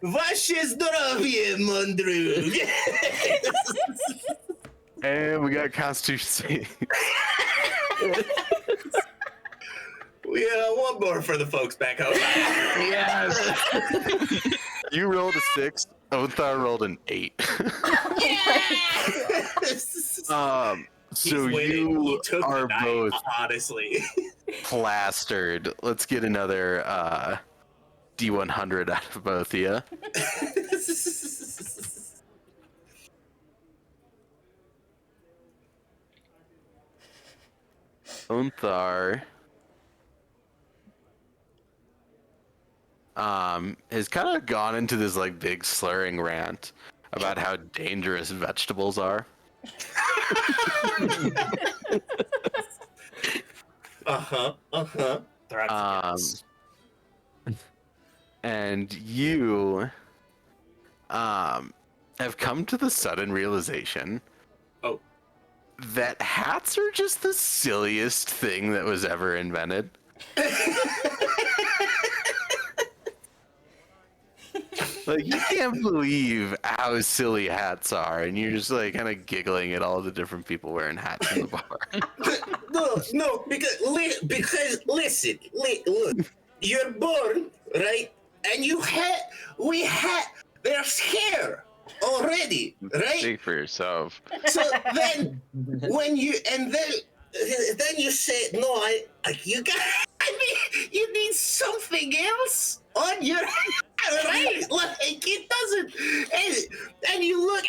Wasze zdrowie, Mondrug. And we got Constitution save. One more for the folks back home. Yes. You rolled a 6. Othar rolled an 8. So He's winning. He you took are the night, both honestly. plastered. Let's get another D100 out of both of you. Unthar has kind of gone into this like big slurring rant about how dangerous vegetables are. And you have come to the sudden realization that hats are just the silliest thing that was ever invented. Like, you can't believe how silly hats are, and you're just like kind of giggling at all the different people wearing hats in the bar. No, because listen, look, you're born, right? And there's hair already, right? Speak for yourself. So then, when you say no, you need something else on your right? Like it doesn't, and you look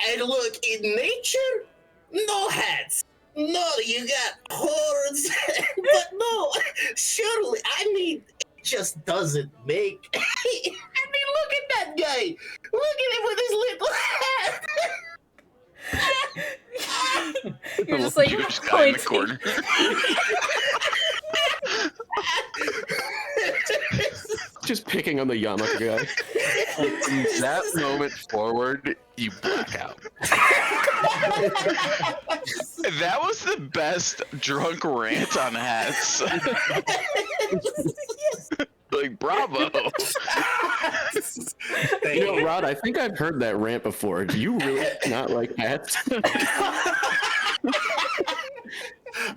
in nature, no hats. No, you got horns, but no, surely, it just doesn't make. Look at that guy. Look at him with his little hat. You're just like Huge guy in the pointing. corner. Just picking on the yarmulke guy. From that moment forward, you black out. That was the best drunk rant on hats. Like, bravo. Thank You know, you. Rod, I think I've heard that rant before. Do you really not like hats?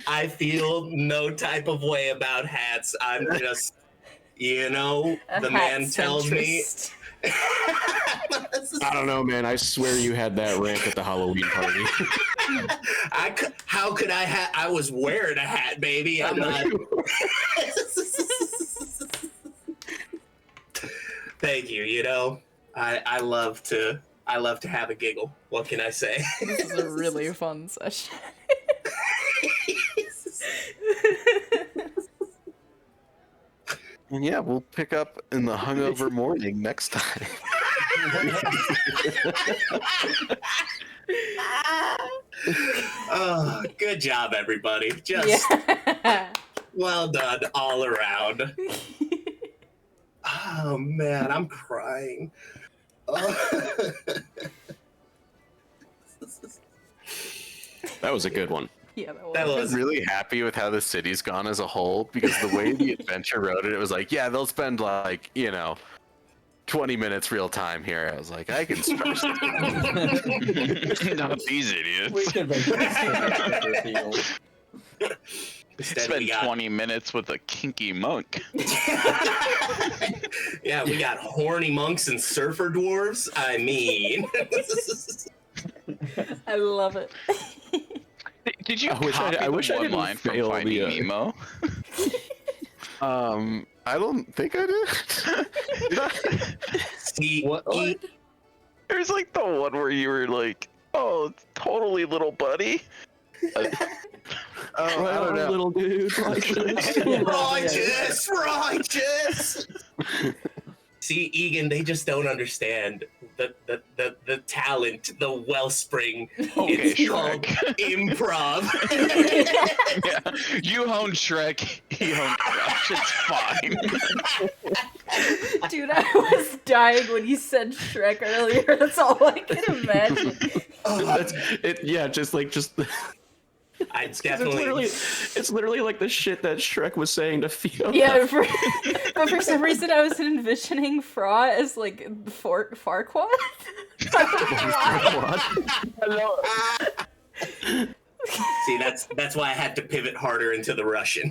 I feel no type of way about hats. I'm just, the man tells me. I don't know, man. I swear you had that rant at the Halloween party. How could I I was wearing a hat, baby. I'm not. Thank you. I love to have a giggle. What can I say? This is a really fun session. And yeah, we'll pick up in the hungover morning next time. Oh, good job, everybody. Just well done all around. Oh man, I'm crying. That was a good one. Yeah, That I'm was really happy with how the city's gone as a whole, because the way the adventure wrote it, it was like, yeah, they'll spend 20 minutes real time here. I was like, I can stretch this. Not these idiots. We could make this deal. Instead Spend we got 20 minutes with a kinky monk. yeah, we got horny monks and surfer dwarves. I mean, I love it. Did you I wish I- copy I wish I the one didn't line from fail Finding the, Nemo? I don't think I did. see, What? There's like the one where you were like, "Oh, it's totally little buddy." Oh, I don't know. Little dude. righteous. See, Egan, they just don't understand the talent, the wellspring. Okay, It's called Shrek. improv. Yeah, you honed Shrek, he honed Crouch. It's fine. Dude, I was dying when you said Shrek earlier. That's all I can imagine. I It's literally like the shit that Shrek was saying to Fiona. Yeah, but for some reason I was envisioning Fra as like Farquaad. See, that's why I had to pivot harder into the Russian.